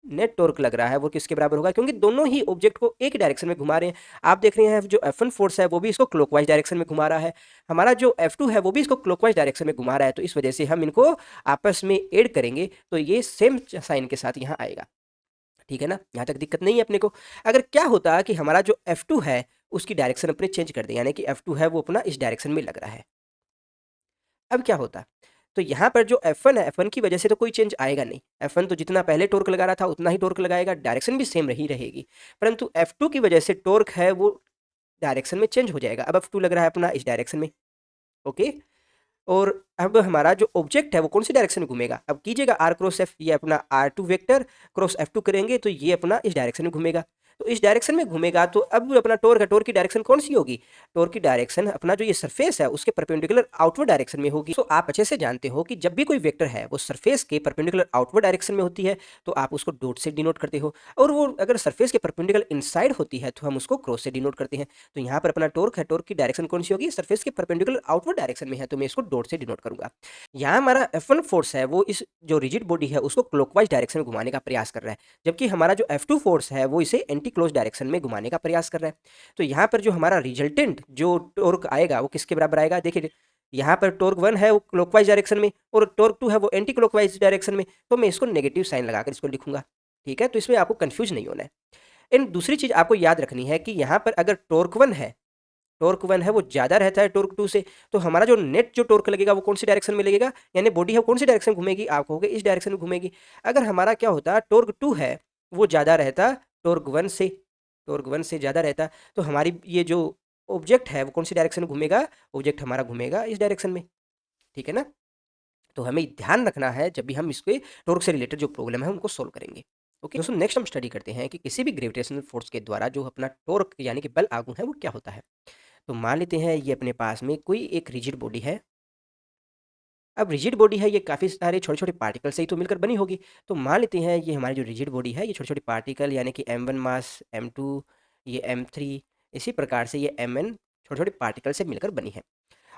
नेट टॉर्क लग रहा है वो किसके बराबर होगा? क्योंकि दोनों ही ऑब्जेक्ट को एक डायरेक्शन में घुमा रहे हैं। आप देख रहे हैं जो F1 फोर्स है वो भी इसको क्लॉकवाइज डायरेक्शन में घुमा रहा है, हमारा जो F2 है वो भी इसको क्लॉकवाइज डायरेक्शन में घुमा रहा है। तो इस वजह से हम इनको आपस में ऐड करेंगे तो ये सेम साइन के साथ यहाँ आएगा। ठीक है ना? यहाँ तक दिक्कत नहीं है अपने को। अगर क्या होता कि हमारा जो F2 है उसकी डायरेक्शन अपने चेंज कर दे, यानी कि F2 है वो अपना इस डायरेक्शन में लग रहा है, अब क्या होता? तो यहाँ पर जो F1 है, F1 की वजह से तो कोई चेंज आएगा नहीं। F1 तो जितना पहले टॉर्क लगा रहा था उतना ही टॉर्क लगाएगा, डायरेक्शन भी सेम रही रहेगी। परंतु F2 की वजह से टॉर्क है वो डायरेक्शन में चेंज हो जाएगा। अब F2 लग रहा है अपना इस डायरेक्शन में। ओके? और अब हमारा जो ऑब्जेक्ट है वो कौन सी डायरेक्शन में घूमेगा? अब कीजिएगा आर क्रॉस एफ, ये अपना R2 वेक्टर क्रॉस F2 करेंगे तो ये अपना इस डायरेक्शन में घूमेगा। तो इस डायरेक्शन में घूमेगा तो अब अपना टॉर्क है, टॉर्क की डायरेक्शन कौन सी होगी? टॉर्क की डायरेक्शन अपना जो ये सरफेस है उसके परपेंडिकुलर आउटवर्ड डायरेक्शन में होगी। तो आप अच्छे से जानते हो कि जब भी कोई वेक्टर है वो सरफेस के परपेंडिकुलर आउटवर्ड डायरेक्शन में होती है तो आप उसको डॉट से डिनोट करते हो, और वो अगर सरफेस के परपेंडिकुलर इनसाइड होती है तो हम उसको क्रॉस से डिनोट करते हैं। तो यहाँ पर अपना टॉर्क है, टॉर्क की डायरेक्शन कौन सी होगी? सरफेस के परपेंडिकुलर आउटवर्ड डायरेक्शन में है, तो मैं इसको डॉट से डिनोट करूंगा। यहाँ हमारा F1 फोर्स है वो इस जो रिजिड बॉडी है उसको क्लॉकवाइज डायरेक्शन में घुमाने का प्रयास कर रहा है, जबकि हमारा जो F2 फोर्स है वो इसे एंटी क्लोज डायरेक्शन में घुमाने का प्रयास कर रहा है। तो यहाँ पर जो हमारा रिजल्टेंट जो टॉर्क आएगा वो किसके बराबर आएगा? देखिए यहाँ पर टॉर्क 1 है वो क्लॉकवाइज डायरेक्शन में और टॉर्क 2 है वो एंटी क्लॉकवाइज डायरेक्शन में, तो मैं इसको नेगेटिव साइन लगाकर इसको लिखूंगा। ठीक है? तो इसमें आपको कंफ्यूज नहीं होना है। एंड दूसरी चीज आपको याद रखनी है कि यहाँ पर अगर टॉर्क 1 है वो ज़्यादा रहता है टॉर्क 2 से, तो हमारा जो नेट जो टॉर्क लगेगा वो कौन सी डायरेक्शन में लगेगा? यानी बॉडी है वो कौन सी डायरेक्शन में घूमेगी? आप कहोगे इस डायरेक्शन में घूमेगी। अगर हमारा क्या होता टॉर्क 2 है वो ज़्यादा रहता टॉर्क 1 से ज़्यादा रहता, तो हमारी ये जो ऑब्जेक्ट है वो कौन सी डायरेक्शन में घूमेगा? ऑब्जेक्ट हमारा घूमेगा इस डायरेक्शन में। ठीक है ना? तो हमें ध्यान रखना है जब भी हम इसके टॉर्क से रिलेटेड जो प्रॉब्लम है उनको सोल्व करेंगे। ओके दोस्तों, नेक्स्ट हम स्टडी करते हैं कि किसी भी ग्रेविटेशनल फोर्स के द्वारा जो अपना टॉर्क यानी कि बल आगू है वो क्या होता है। तो मान लेते हैं ये अपने पास में कोई एक रिजिड बॉडी है। अब रिजिड बॉडी है, ये काफ़ी सारे छोटे-छोटे पार्टिकल से ही तो मिलकर बनी होगी। तो मान लेते हैं ये हमारी जो रिजिड बॉडी है, ये छोटे-छोटे पार्टिकल यानी कि M1 मास, M2, ये M3, इसी प्रकार से ये Mn छोटे-छोटे पार्टिकल से मिलकर बनी है।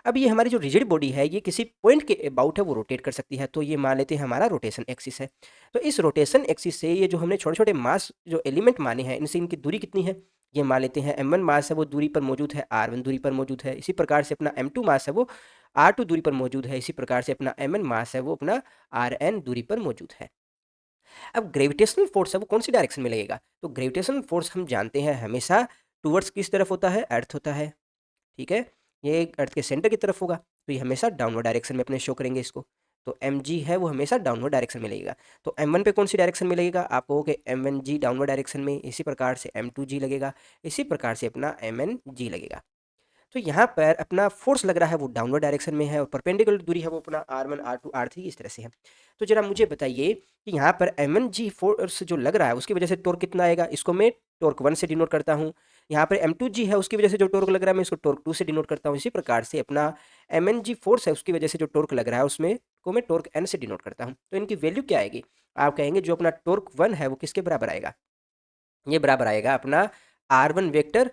अब ये हमारी जो रिजिड बॉडी है, ये किसी पॉइंट के अबाउट है वो रोटेट कर सकती है। तो ये मान लेते हैं हमारा रोटेशन एक्सिस है। तो इस रोटेशन एक्सिस से ये जो हमने छोटे-छोटे मास जो एलिमेंट माने हैं, इनसे इनकी दूरी कितनी है? ये मान लेते हैं M1 मास है वो दूरी पर मौजूद है, R1 दूरी पर मौजूद है। इसी प्रकार से अपना M2 मास है वो R2 दूरी पर मौजूद है। इसी प्रकार से अपना Mn मास है वो अपना Rn दूरी पर मौजूद है। अब ग्रेविटेशनल फोर्स है वो कौन सी डायरेक्शन में लगेगा? तो ग्रेविटेशनल फोर्स हम जानते हैं हमेशा टुवर्ड्स किस तरफ होता है? अर्थ होता है। ठीक है? ये अर्थ के सेंटर की तरफ होगा, तो ये हमेशा डाउनवर्ड डायरेक्शन में अपने शो करेंगे इसको। तो mg है वो हमेशा डाउनवर्ड डायरेक्शन में लगेगा। तो m1 पे कौन सी डायरेक्शन में लगेगा? आप कहोगे m1g डाउनवर्ड डायरेक्शन में, इसी प्रकार से m2g लगेगा, इसी प्रकार से अपना mng लगेगा। तो यहाँ पर अपना फोर्स लग रहा है वो डाउनवर्ड डायरेक्शन में है और परपेंडिकुलर दूरी है वो अपना R1, R2, R3 इस तरह से है। तो जरा मुझे बताइए कि यहाँ पर M1g फोर्स जो लग रहा है उसकी वजह से टॉर्क कितना आएगा? इसको मैं टॉर्क 1 से डिनोट करता हूँ। यहाँ पर M2g है उसकी वजह से जो टॉर्क लग रहा है मैं इसको टॉर्क 2 से डिनोट करता हूँ। इसी प्रकार से अपना MNG फोर्स है उसकी वजह से जो टॉर्क लग रहा है उसमें को मैं टॉर्क n से डिनोट करता हूँ। तो इनकी वैल्यू क्या आएगी? आप कहेंगे जो अपना टॉर्क 1 है वो किसके बराबर आएगा? ये बराबर आएगा अपना R1 vector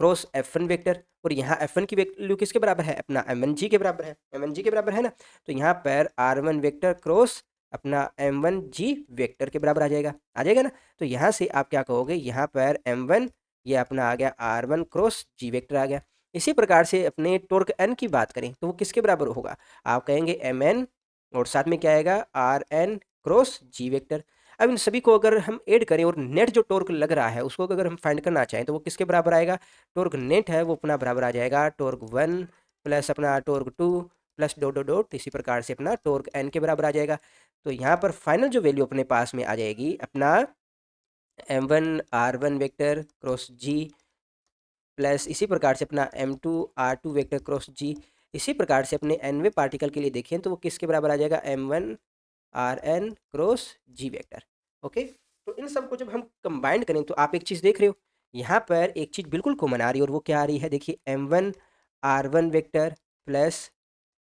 cross F1 vector, और यहाँ F1 की वैल्यू किसके बराबर है? अपना MnG के बराबर है। MnG के बराबर है ना, तो यहाँ पर R1 वेक्टर क्रॉस अपना M1G वेक्टर के बराबर आ जाएगा ना। तो यहाँ से आप क्या कहोगे? यहाँ पर M1 ये अपना आ गया R1 क्रॉस G वेक्टर आ गया। इसी प्रकार से अपने टॉर्क n की बात करें तो वो किसके बराबर होगा? आप कहेंगे Mn और साथ में क्या आएगा? Rn cross G vector. अब इन सभी को अगर हम ऐड करें और नेट जो टॉर्क लग रहा है उसको अगर हम फाइंड करना चाहें तो वो किसके बराबर आएगा? टॉर्क नेट है वो अपना बराबर आ जाएगा टॉर्क 1 प्लस अपना torque 2 plus dot dot dot, इसी प्रकार से अपना टॉर्क n के बराबर आ जाएगा। तो यहाँ पर फाइनल जो वैल्यू अपने पास में आ जाएगी अपना M1 R1 vector cross G plus इसी प्रकार से अपना M2 R2 vector cross G। इसी प्रकार से अपने nवे पार्टिकल के लिए देखें तो वो किसके बराबर आ जाएगा? M1 Rn cross G vector. Okay, तो इन सब को जब हम कंबाइंड करें तो आप एक चीज़ देख रहे हो, यहाँ पर एक चीज़ बिल्कुल कॉमन आ रही है और वो क्या आ रही है? देखिए M1 R1 vector plus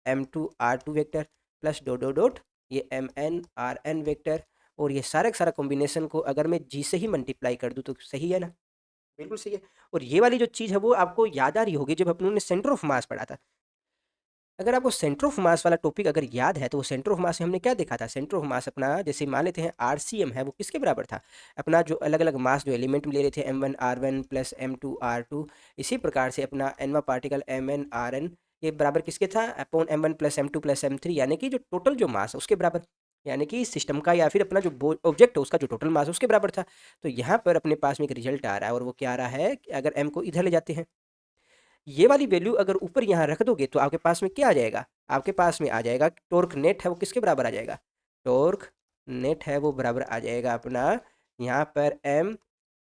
M2 R2 vector plus dot dot dot ये Mn Rn वेक्टर, और ये सारा का सारा कॉम्बिनेशन को अगर मैं G से ही मल्टीप्लाई कर दूँ तो सही है ना? बिल्कुल सही है। और ये वाली जो चीज़ है वो आपको याद आ रही होगी जब अपनों ने सेंटर ऑफ मास पढ़ा था। अगर आपको सेंटर ऑफ मास वाला टॉपिक अगर याद है तो वो सेंटर ऑफ मास में हमने क्या देखा था? सेंटर ऑफ मास अपना जैसे मान लेते हैं RCM है वो किसके बराबर था? अपना जो अलग-अलग मास जो एलिमेंट में ले रहे थे M1 R1 plus M2 R2, इसी प्रकार से अपना nवां पार्टिकल Mn Rn ये बराबर किसके था? Upon M1 plus M2 plus M3, यानी कि जो टोटल जो मास है उसके बराबर, यानी कि सिस्टम का या फिर अपना जो ऑब्जेक्ट है उसका जो टोटल मास है उसके बराबर था। तो यहाँ पर अपने पास में एक रिजल्ट आ रहा है और वो क्या आ रहा है कि अगर M को इधर ले जाते हैं, ये वाली वैल्यू अगर ऊपर यहाँ रख दोगे तो आपके पास में क्या आ जाएगा? आपके पास में आ जाएगा टॉर्क नेट है वो किसके बराबर आ जाएगा? टॉर्क नेट है वो बराबर आ जाएगा अपना यहाँ पर m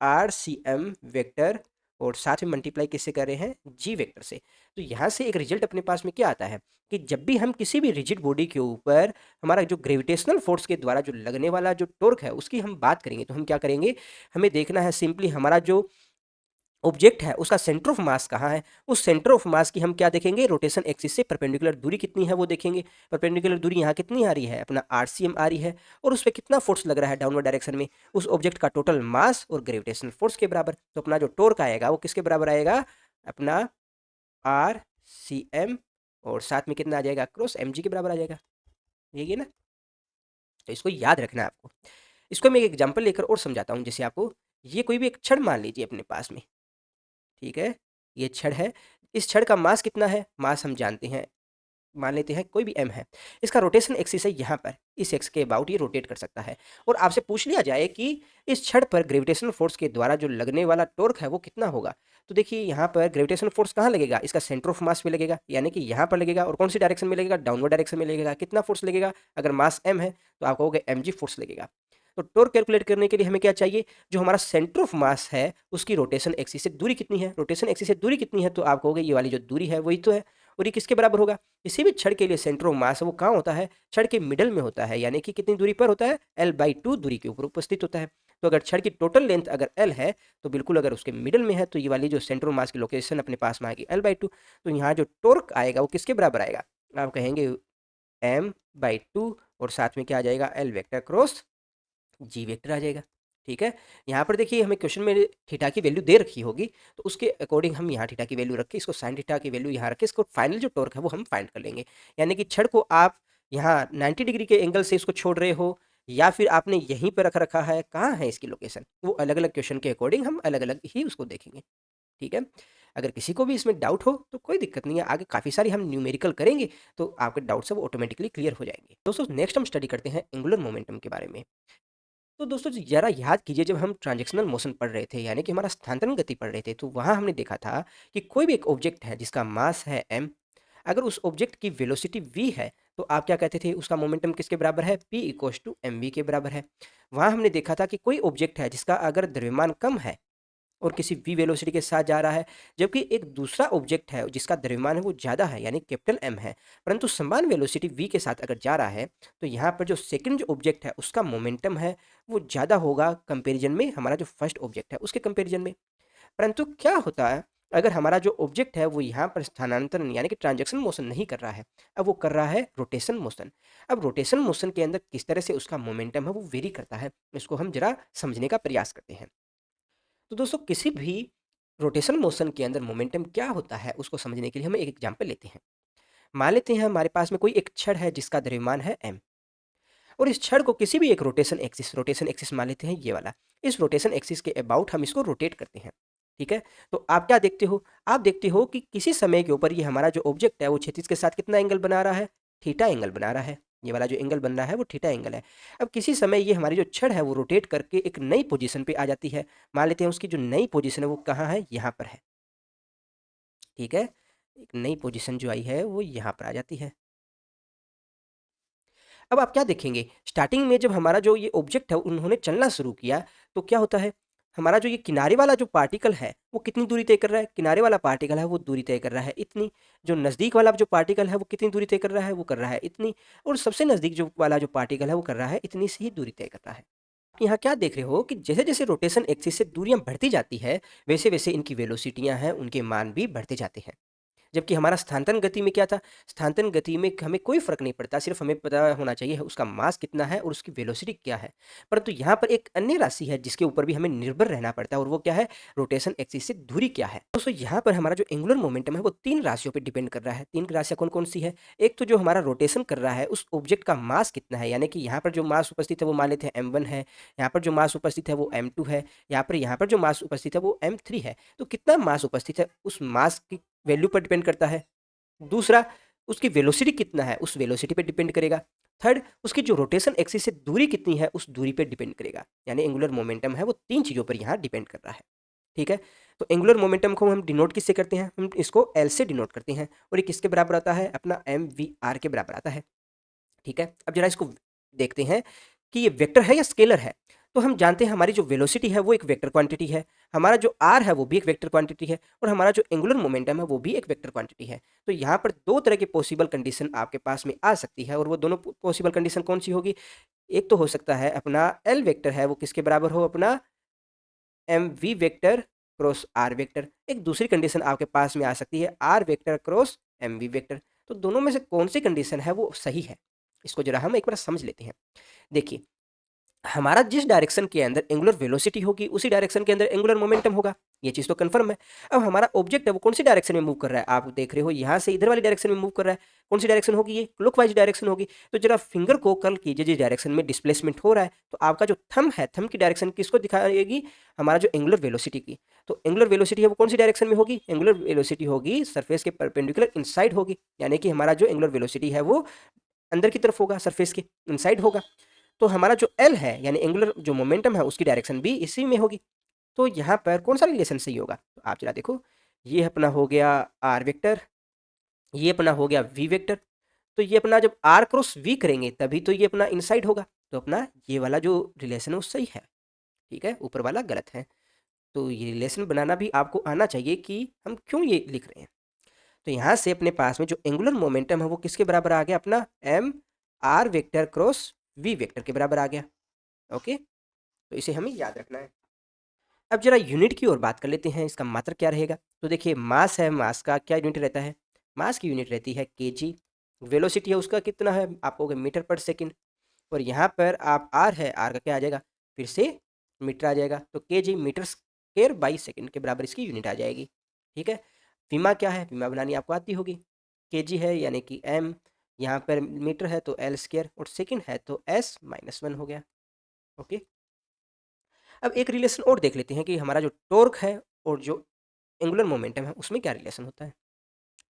r c m vector, और साथ में मल्टीप्लाई किससे कर रहे हैं? जी वेक्टर से। तो यहाँ से एक रिजल्ट अपने पास में क्या आता है कि जब भी हम किसी भी रिजिड बॉडी के ऊपर हमारा जो ग्रेविटेशनल फोर्स के द्वारा जो लगने वाला जो टॉर्क है उसकी हम बात करेंगे तो हम क्या करेंगे? हमें देखना है सिंपली हमारा जो ऑब्जेक्ट है उसका सेंटर ऑफ मास कहाँ है। उस सेंटर ऑफ मास की हम क्या देखेंगे? रोटेशन एक्सिस से परपेंडिकुलर दूरी कितनी है वो देखेंगे। परपेंडिकुलर दूरी यहाँ कितनी आ रही है? अपना RCM आ रही है, और उस पर कितना फोर्स लग रहा है डाउनवर्ड डायरेक्शन में? उस ऑब्जेक्ट का टोटल मास और ग्रेविटेशनल फोर्स के बराबर। तो अपना जो टॉर्क आएगा वो किसके बराबर आएगा? अपना RCM, और साथ में कितना आ जाएगा? क्रॉस mg के बराबर आ जाएगा। यही है ना? तो इसको याद रखना है आपको। इसको मैं एक एग्जाम्पल लेकर और समझाता हूँ। जैसे आपको ये कोई भी एक क्षण मान लीजिए अपने पास में, ठीक है? ये छड़ है। इस छड़ का मास कितना है? मास हम जानते हैं, मान लेते हैं कोई भी m है। इसका रोटेशन एक्सिस है यहाँ पर, इस एक्स के अबाउट ये रोटेट कर सकता है। और आपसे पूछ लिया जाए कि इस छड़ पर ग्रेविटेशनल फोर्स के द्वारा जो लगने वाला टॉर्क है वो कितना होगा? तो देखिए यहाँ पर ग्रेविटेशनल फोर्स कहाँ लगेगा? इसका सेंटर ऑफ मास पे लगेगा, यानी कि यहाँ पर लगेगा। और कौन सी डायरेक्शन में लगेगा? डाउनवर्ड डायरेक्शन में लगेगा। कितना फोर्स लगेगा? अगर मास m है तो आप कहोगे mg फोर्स लगेगा। तो टॉर्क कैलकुलेट करने के लिए हमें क्या चाहिए? जो हमारा सेंटर ऑफ मास है उसकी रोटेशन एक्सिस से दूरी कितनी है? रोटेशन एक्सिस से दूरी कितनी है? तो आप कहोगे ये वाली जो दूरी है वही तो है, और ये किसके बराबर होगा? किसी भी छड़ के लिए सेंटर ऑफ मास है वो कहाँ होता है? छड़ के मिडल में होता है, यानी कि कितनी दूरी पर होता है? L/2 दूरी के ऊपर उपस्थित होता है। तो अगर छड़ की टोटल लेंथ अगर L है, तो बिल्कुल अगर उसके मिडल में है तो ये वाली जो सेंटर ऑफ मास की लोकेशन अपने पास में आएगी L/2। तो यहाँ जो टॉर्क आएगा वो किसके बराबर आएगा? आप कहेंगे m/2 और साथ में क्या आ जाएगा? L वेक्टर क्रॉस जी वेक्टर आ जाएगा। ठीक है, यहाँ पर देखिए हमें क्वेश्चन में थीटा की वैल्यू दे रखी होगी, तो उसके अकॉर्डिंग हम यहाँ थीटा की वैल्यू रख के इसको साइन थीटा की वैल्यू यहाँ रख के इसको फाइनल जो टॉर्क है वो हम फाइंड कर लेंगे। यानी कि छड़ को आप यहाँ 90 डिग्री के एंगल से इसको छोड़ रहे हो या फिर आपने यहीं पर रख रखा है, कहाँ है इसकी लोकेशन, वो अलग अलग क्वेश्चन के अकॉर्डिंग हम अलग अलग ही उसको देखेंगे। ठीक है, अगर किसी को भी इसमें डाउट हो तो कोई दिक्कत नहीं है, आगे काफ़ी सारी हम न्यूमेरिकल करेंगे तो आपके डाउट्स है वो ऑटोमेटिकली क्लियर हो जाएंगे। दोस्तों नेक्स्ट हम स्टडी करते हैं एंगुलर मोमेंटम के बारे में। तो दोस्तों ज़रा याद कीजिए, जब हम ट्रांजैक्शनल मोशन पढ़ रहे थे यानी कि हमारा स्थानांतरण गति पढ़ रहे थे, तो वहाँ हमने देखा था कि कोई भी एक ऑब्जेक्ट है जिसका मास है m, अगर उस ऑब्जेक्ट की वेलोसिटी v है तो आप क्या कहते थे? उसका मोमेंटम किसके बराबर है? p इक्वल्स टू mv के बराबर है। वहाँ हमने देखा था कि कोई ऑब्जेक्ट है जिसका अगर द्रव्यमान कम है और किसी v वेलोसिटी के साथ जा रहा है, जबकि एक दूसरा ऑब्जेक्ट है जिसका द्रव्यमान है वो ज़्यादा है यानी कैपिटल M है, परंतु समान वेलोसिटी v के साथ अगर जा रहा है, तो यहाँ पर जो सेकंड जो ऑब्जेक्ट है उसका मोमेंटम है वो ज़्यादा होगा कंपैरिजन में हमारा जो फर्स्ट ऑब्जेक्ट है उसके कंपैरिजन में। परंतु क्या होता है अगर हमारा जो ऑब्जेक्ट है वो यहाँ पर स्थानांतरण यानी कि ट्रांजैक्शन मोशन नहीं कर रहा है, अब वो कर रहा है रोटेशन मोशन। अब रोटेशन मोशन के अंदर किस तरह से उसका मोमेंटम है वो वेरी करता है, इसको हम जरा समझने का प्रयास करते हैं। तो दोस्तों किसी भी रोटेशन मोशन के अंदर मोमेंटम क्या होता है उसको समझने के लिए हम एक एग्जांपल लेते हैं। मान लेते हैं हमारे पास में कोई एक छड़ है जिसका द्रव्यमान है m, और इस छड़ को किसी भी एक रोटेशन एक्सिस मान लेते हैं ये वाला, इस रोटेशन एक्सिस के अबाउट हम इसको रोटेट करते हैं। ठीक है, तो आप क्या देखते हो? आप देखते हो कि किसी समय के ऊपर ये हमारा जो ऑब्जेक्ट है वो क्षैतिज के साथ कितना एंगल बना रहा है? थीटा एंगल बना रहा है। ये वाला जो एंगल बन रहा है वो थीटा एंगल है। अब किसी समय ये हमारी जो छड़ है वो रोटेट करके एक नई पोजीशन पे आ जाती है। मान लेते हैं उसकी जो नई पोजीशन है वो कहाँ है? यहाँ पर है। ठीक है, एक नई पोजीशन जो आई है वो यहाँ पर आ जाती है। अब आप क्या देखेंगे? स्टार्टिंग में जब हमारा जो ये ऑब्जेक्ट है उन्होंने चलना शुरू किया, तो क्या होता है? हमारा जो ये किनारे वाला जो पार्टिकल है वो कितनी दूरी तय कर रहा है? किनारे वाला पार्टिकल है वो दूरी तय कर रहा है इतनी। जो नज़दीक वाला जो पार्टिकल है वो कितनी दूरी तय कर रहा है? वो कर रहा है इतनी। और सबसे नज़दीक जो वाला जो पार्टिकल है वो कर रहा है इतनी सी ही दूरी तय कर रहा है। यहाँ क्या देख रहे हो कि जैसे-जैसे रोटेशन एक्सिस से दूरियाँ बढ़ती जाती है, वैसे-वैसे इनकी वेलोसिटियाँ हैं उनके मान भी बढ़ते जाते हैं। जबकि हमारा स्थानांतरण गति में क्या था? स्थानांतरण गति में हमें कोई फ़र्क नहीं पड़ता, सिर्फ़ हमें पता होना चाहिए उसका मास कितना है और उसकी वेलोसिटी क्या है। परंतु यहाँ पर एक अन्य राशि है जिसके ऊपर भी हमें निर्भर रहना पड़ता है, और वो क्या है? रोटेशन एक्सिस से दूरी क्या है। दोस्तों यहाँ पर हमारा जो एंगुलर मोमेंटम है वो 3 राशियों पे डिपेंड कर रहा है। 3 राशियाँ कौन-कौन सी है? एक तो जो हमारा रोटेशन कर रहा है उस ऑब्जेक्ट का मास कितना है, यानी कि यहाँ पर जो मास उपस्थित है वो मान लेते हैं m1 है, यहाँ पर जो मास उपस्थित है वो m2 है, यहाँ पर जो मास उपस्थित है वो m3 है। तो कितना मास उपस्थित है उस मास की वैल्यू पर डिपेंड करता है। दूसरा, उसकी वेलोसिटी कितना है, उस वेलोसिटी पे डिपेंड करेगा। थर्ड, उसकी जो रोटेशन एक्सिस से दूरी कितनी है, उस दूरी पे डिपेंड करेगा। यानी एंगुलर मोमेंटम है वो 3 चीज़ों पर यहाँ डिपेंड कर रहा है। ठीक है? तो एंगुलर मोमेंटम को हम डिनोट किससे करते हैं? हम इसको एल से डिनोट करते हैं, और ये किसके बराबर आता है? अपना mvr के बराबर आता है। ठीक है? अब ज़रा इसको देखते हैं कि ये वेक्टर है या स्केलर है। तो हम जानते हैं हमारी जो वेलोसिटी है वो एक वेक्टर क्वांटिटी है, हमारा जो r है वो भी एक वेक्टर क्वांटिटी है, और हमारा जो एंगुलर मोमेंटम है वो भी एक वेक्टर क्वांटिटी है। तो यहाँ पर 2 तरह की पॉसिबल कंडीशन आपके पास में आ सकती है, और वो दोनों पॉसिबल कंडीशन कौन-सी होगी? एक तो हो सकता है अपना l वेक्टर है वो किसके बराबर हो? अपना mv vector cross r vector. एक दूसरी कंडीशन आपके पास में आ सकती है r vector cross mv vector. तो दोनों में से कौन-सी कंडीशन है वो सही है? इसको ज़रा हम एक बार समझ लेते हैं। देखिए, हमारा जिस डायरेक्शन के अंदर एंगुलर वेलोसिटी होगी उसी डायरेक्शन के अंदर एंगुलर मोमेंटम होगा, ये चीज़ तो कन्फर्म है। अब हमारा ऑब्जेक्ट है वो कौन सी डायरेक्शन में मूव कर रहा है? आप देख रहे हो यहाँ से इधर वाली डायरेक्शन में मूव कर रहा है। कौन सी डायरेक्शन होगी? ये क्लॉकवाइज डायरेक्शन होगी। तो जरा फिंगर को कर्ल कीजिए जिस डायरेक्शन में डिस्प्लेसमेंट हो रहा है, तो आपका जो थंब है, थंब की डायरेक्शन किसको दिखाएगी? हमारा जो एंगुलर वेलोसिटी की। तो एंगुलर वेलोसिटी है वो कौन सी डायरेक्शन में होगी? एंगुलर वेलोसिटी होगी सरफेस के परपेंडिकुलर इनसाइड होगी, यानी कि हमारा जो एंगुलर वेलोसिटी है वो अंदर की तरफ होगा, सरफेस के इनसाइड होगा। तो हमारा जो एल है यानी एंगुलर जो मोमेंटम है उसकी डायरेक्शन भी इसी में होगी। तो यहाँ पर कौन सा रिलेशन सही होगा? तो आप जरा देखो, ये अपना हो गया आर वेक्टर, ये अपना हो गया वी वेक्टर। तो ये अपना जब आर क्रॉस वी करेंगे तभी तो ये अपना इनसाइड होगा। तो अपना ये वाला जो रिलेशन है वो सही है। ठीक है, ऊपर वाला गलत है। तो ये रिलेशन बनाना भी आपको आना चाहिए कि हम क्यों ये लिख रहे हैं। तो यहाँ से अपने पास में जो एंगुलर मोमेंटम है वो किसके बराबर आ गया अपना m r vector cross v vector के बराबर आ गया। ओके, तो इसे हमें याद रखना है। अब जरा यूनिट की ओर बात कर लेते हैं, इसका मात्रक क्या रहेगा। तो देखिए मास है, मास का क्या यूनिट रहता है, मास की यूनिट रहती है केजी। वेलोसिटी है उसका कितना है, आप कहोगे मीटर पर सेकंड। और यहाँ पर आप आर है, आर का क्या आ जाएगा, फिर से मीटर आ जाएगा, तो kg metre square by second के बराबर इसकी यूनिट आ जाएगी। ठीक है, विमा क्या है, विमा बनानी आपको आती होगी। केजी है यानी कि एम, यहाँ पर मीटर है तो एल स्क्वायर, और सेकंड है तो एस माइनस वन हो गया। ओके, अब एक रिलेशन और देख लेते हैं कि हमारा जो टॉर्क है और जो एंगुलर मोमेंटम है उसमें क्या रिलेशन होता है।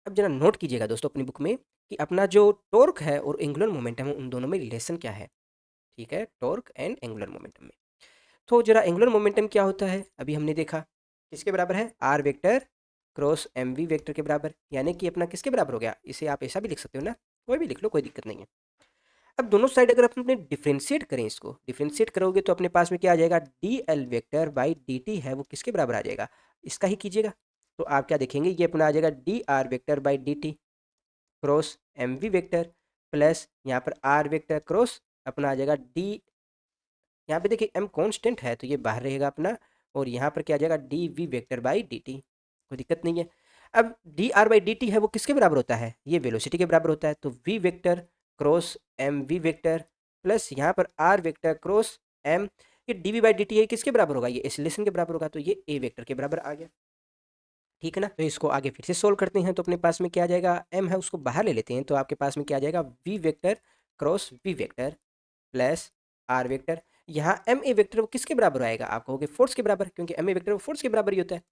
अब जरा नोट कीजिएगा दोस्तों अपनी बुक में कि अपना जो टॉर्क है और एंगुलर मोमेंटम है उन दोनों में रिलेशन क्या है। ठीक है, टॉर्क एंड एंगुलर मोमेंटम में। तो जरा एंगुलर मोमेंटम क्या होता है, अभी हमने देखा किसके बराबर है, r vector cross m v vector के बराबर, यानी कि अपना किसके बराबर हो गया, इसे आप ऐसा भी लिख सकते हो ना, कोई भी लिख लो, कोई दिक्कत नहीं है। अब दोनों साइड अगर अपने डिफ्रेंशिएट करें, इसको डिफ्रेंशिएट करोगे तो अपने पास में क्या आ जाएगा, D L vector by D t है वो किसके बराबर आ जाएगा, इसका ही कीजिएगा। तो आप क्या देखेंगे, ये अपना आ जाएगा d r vector by D t cross m v vector plus यहाँ पर आर वेक्टर क्रॉस अपना आ जाएगा डी, यहाँ पे देखिए एम कांस्टेंट है तो ये बाहर रहेगा अपना, और यहाँ पर क्या आ जाएगा d v vector by D t, कोई दिक्कत नहीं है। अब d r by D t है वो किसके बराबर होता है, ये वेलोसिटी के बराबर होता है, तो v vector cross m v vector plus यहाँ पर आर वेक्टर क्रॉस एम, ये d v by D t है किसके बराबर होगा, ये एक्सीलरेशन के बराबर होगा, तो ये ए वेक्टर के बराबर आ गया। ठीक है ना, तो इसको आगे फिर से सोल्व करते हैं, तो अपने पास में क्या आ जाएगा, एम है उसको बाहर ले लेते हैं, तो आपके पास में क्या आ जाएगा, v vector cross v vector plus are vector, यहाँ एम ए वेक्टर वो किसके बराबर आएगा, आप कहोगे फोर्स के बराबर, क्योंकि एम ए वेक्टर वो फोर्स के बराबर ही होता है।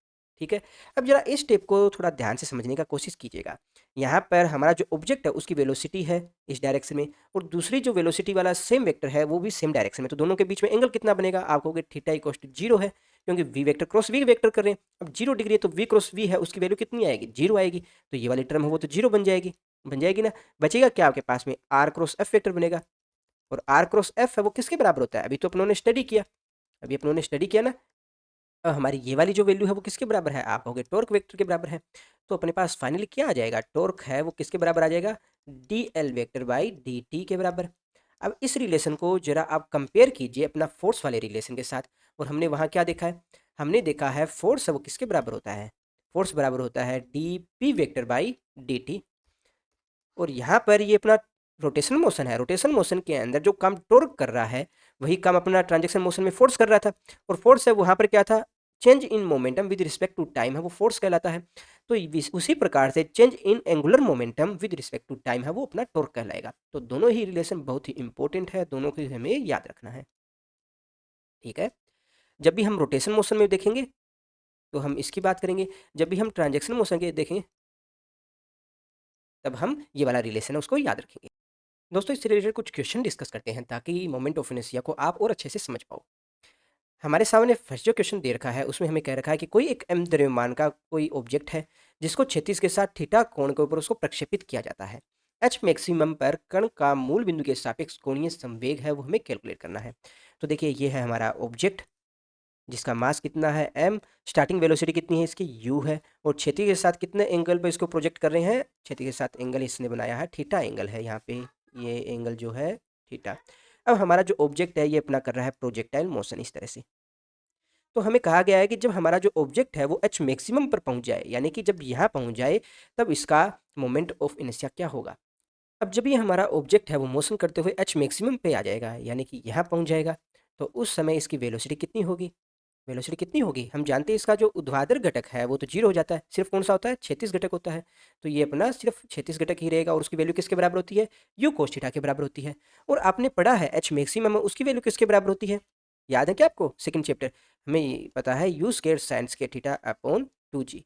ठीक है, अब जरा इस स्टेप को थोड़ा ध्यान से समझने का कोशिश कीजिएगा। यहाँ पर हमारा जो ऑब्जेक्ट है उसकी वेलोसिटी है इस डायरेक्शन में, और दूसरी जो वेलोसिटी वाला सेम वेक्टर है वो भी सेम डायरेक्शन में, तो दोनों के बीच में एंगल कितना बनेगा, आप कहोगे थीटा इक्वल टू जीरो है, क्योंकि v vector cross v vector कर रहे हैं। अब 0 डिग्री है तो वी क्रॉस वी है उसकी वैल्यू कितनी आएगी, जीरो आएगी, तो ये वाली टर्म है वो तो जीरो बन जाएगी ना। बचेगा क्या आपके पास में, आर क्रॉस एफ वेक्टर बनेगा, और आर क्रॉस एफ है वो किसके बराबर होता है, अभी तो अपनों ने स्टडी किया, अभी अपनों ने स्टडी किया ना। अब हमारी ये वाली जो वैल्यू है वो किसके बराबर है, आप कहोगे टॉर्क वेक्टर के बराबर है। तो अपने पास फाइनली क्या आ जाएगा, टॉर्क है वो किसके बराबर आ जाएगा, D L vector by D T के बराबर। अब इस रिलेशन को जरा आप कंपेयर कीजिए अपना फोर्स वाले रिलेशन के साथ, और हमने वहाँ क्या देखा है, हमने देखा है फोर्स है वो किसके बराबर होता है, फोर्स बराबर होता है D P vector by D T, और यहाँ पर ये अपना रोटेशन मोशन है, रोटेशन मोशन के अंदर जो काम टॉर्क कर रहा है वही काम अपना ट्रांजेक्शन मोशन में फोर्स कर रहा था, और फोर्स है वहाँ पर क्या था, change in momentum with respect to time है वो फोर्स कहलाता है। तो उसी प्रकार से change in angular momentum with respect to time है वो अपना टॉर्क कहलाएगा। तो दोनों ही रिलेशन बहुत ही इंपॉर्टेंट है, दोनों को हमें याद रखना है। ठीक है, जब भी हम रोटेशन मोशन में देखेंगे तो हम इसकी बात करेंगे, जब भी हम ट्रांजेक्शन मोशन के देखेंगे तब हम ये वाला रिलेशन है उसको याद रखेंगे। दोस्तों इससे रिलेटेड कुछ क्वेश्चन डिस्कस करते हैं ताकि मोमेंट ऑफ इनर्शिया को आप और अच्छे से समझ पाओ। हमारे सामने फर्स्ट जो क्वेश्चन दे रखा है उसमें हमें कह रखा है कि कोई एक एम द्रव्यमान का कोई ऑब्जेक्ट है जिसको क्षैतिज के साथ थीटा कोण के ऊपर उसको प्रक्षेपित किया जाता है। एच मैक्सिमम पर कण का मूल बिंदु के सापेक्ष कोणीय संवेग है वो हमें कैलकुलेट करना है। तो देखिए ये है हमारा ऑब्जेक्ट जिसका मास कितना है m, स्टार्टिंग वेलोसिटी कितनी है इसकी u है, और क्षैतिज के साथ कितने एंगल पर इसको प्रोजेक्ट कर रहे हैं, क्षैतिज के साथ एंगल इसने बनाया है थीटा एंगल है, यहाँ पे ये एंगल जो है थीटा। अब हमारा जो ऑब्जेक्ट है ये अपना कर रहा है प्रोजेक्टाइल मोशन इस तरह से। तो हमें कहा गया है कि जब हमारा जो ऑब्जेक्ट है वो एच मैक्सिमम पर पहुंच जाए, यानी कि जब यहाँ पहुंच जाए तब इसका मोमेंट ऑफ इनर्शिया क्या होगा। अब जब ये हमारा ऑब्जेक्ट है वो मोशन करते हुए एच मैक्सिमम पे आ जाएगा, यानी कि यहाँ पहुंच जाएगा, तो उस समय इसकी वेलोसिटी कितनी होगी, वेलोसिटी कितनी होगी, हम जानते हैं इसका जो ऊर्ध्वाधर घटक है वो तो जीरो हो जाता है, सिर्फ कौन सा होता है, क्षैतिज घटक होता है, तो ये अपना सिर्फ क्षैतिज घटक ही रहेगा, और उसकी वैल्यू किसके बराबर होती है, यू कोस थीटा के बराबर होती है। और आपने पढ़ा है एच मैक्सिमम उसकी वैल्यू किसके बराबर होती है, याद है क्या आपको, सेकंड चैप्टर हमें पता है you square sine square theta upon 2g।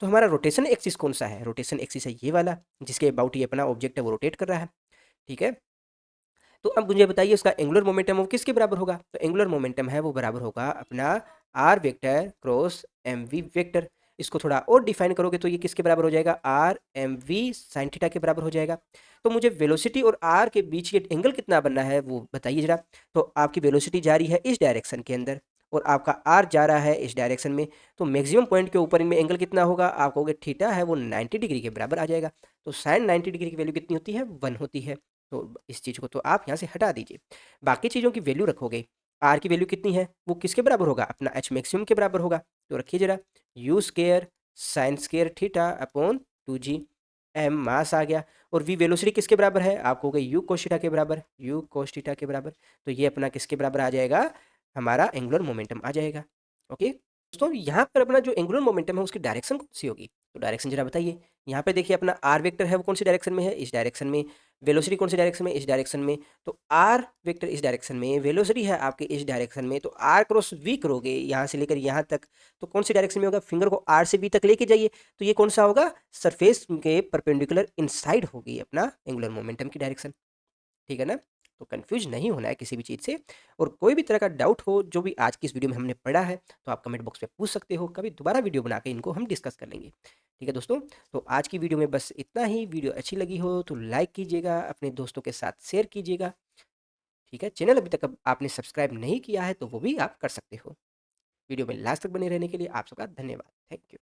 तो हमारा रोटेशन एक्सिस कौन सा है, रोटेशन एक्सिस है ये वाला जिसके अबाउट ये अपना ऑब्जेक्ट है वो रोटेट कर रहा है। ठीक है, तो अब मुझे बताइए उसका एंगुलर मोमेंटम वो किसके बराबर होगा, तो एंगुलर मोमेंटम है वो बराबर होगा अपना r vector cross m v vector. इसको थोड़ा और डिफाइन करोगे तो ये किसके बराबर हो जाएगा, r m v sine theta के बराबर हो जाएगा। तो मुझे वेलोसिटी और आर के बीच ये एंगल कितना बनना है वो बताइए जरा। तो आपकी वेलोसिटी जा रही है इस डायरेक्शन के अंदर और आपका आर जा रहा है इस डायरेक्शन में, तो मैक्सिमम पॉइंट के ऊपर इनमें एंगल कितना होगा, आप कहोगे थीटा है वो 90 डिग्री के बराबर आ जाएगा। तो साइन 90 डिग्री की वैल्यू कितनी होती है, 1 होती है। तो इस चीज़ को तो आप यहाँ से हटा दीजिए, बाकी चीज़ों की वैल्यू रखोगे। आर की वैल्यू कितनी है, वो किसके बराबर होगा, अपना एच मैक्सिमम के बराबर होगा। तो रखिए जरा, U square sine square theta upon 2g, M mass आ गया, और वी वेलोसिटी किसके बराबर है, आप कहोगे यू कोस थीटा के बराबर, यू कोस थीटा के बराबर। तो ये अपना किसके बराबर आ जाएगा, हमारा एंगुलर मोमेंटम आ जाएगा। ओके दोस्तों, यहाँ पर अपना जो एंगुलर मोमेंटम है उसकी डायरेक्शन कौन सी होगी, तो डायरेक्शन जरा बताइए। यहाँ पे देखिए अपना आर वेक्टर है वो कौन सी डायरेक्शन में है, इस डायरेक्शन में। वेलोसिटी कौन सी डायरेक्शन में, इस डायरेक्शन में। तो आर वेक्टर इस डायरेक्शन में, वेलोसिटी है आपके इस डायरेक्शन में, तो आर क्रॉस वी करोगे यहाँ से लेकर यहाँ तक, तो कौन सी डायरेक्शन में होगा, फिंगर को आर से वी तक लेके जाइए, तो ये कौन सा होगा, सरफेस के परपेंडिकुलर इनसाइड होगी अपना एंगुलर मोमेंटम की डायरेक्शन। ठीक है ना, तो कंफ्यूज नहीं होना है किसी भी चीज़ से। और कोई भी तरह का डाउट हो जो भी आज की इस वीडियो में हमने पढ़ा है, तो आप कमेंट बॉक्स में पूछ सकते हो, कभी दोबारा वीडियो बना के इनको हम डिस्कस कर लेंगे। ठीक है दोस्तों, तो आज की वीडियो में बस इतना ही। वीडियो अच्छी लगी हो तो लाइक कीजिएगा, अपने दोस्तों के साथ शेयर कीजिएगा। ठीक है, चैनल अभी तक आपने सब्सक्राइब नहीं किया है तो वो भी आप कर सकते हो। वीडियो में लास्ट तक बने रहने के लिए आप सबका धन्यवाद। Thank you.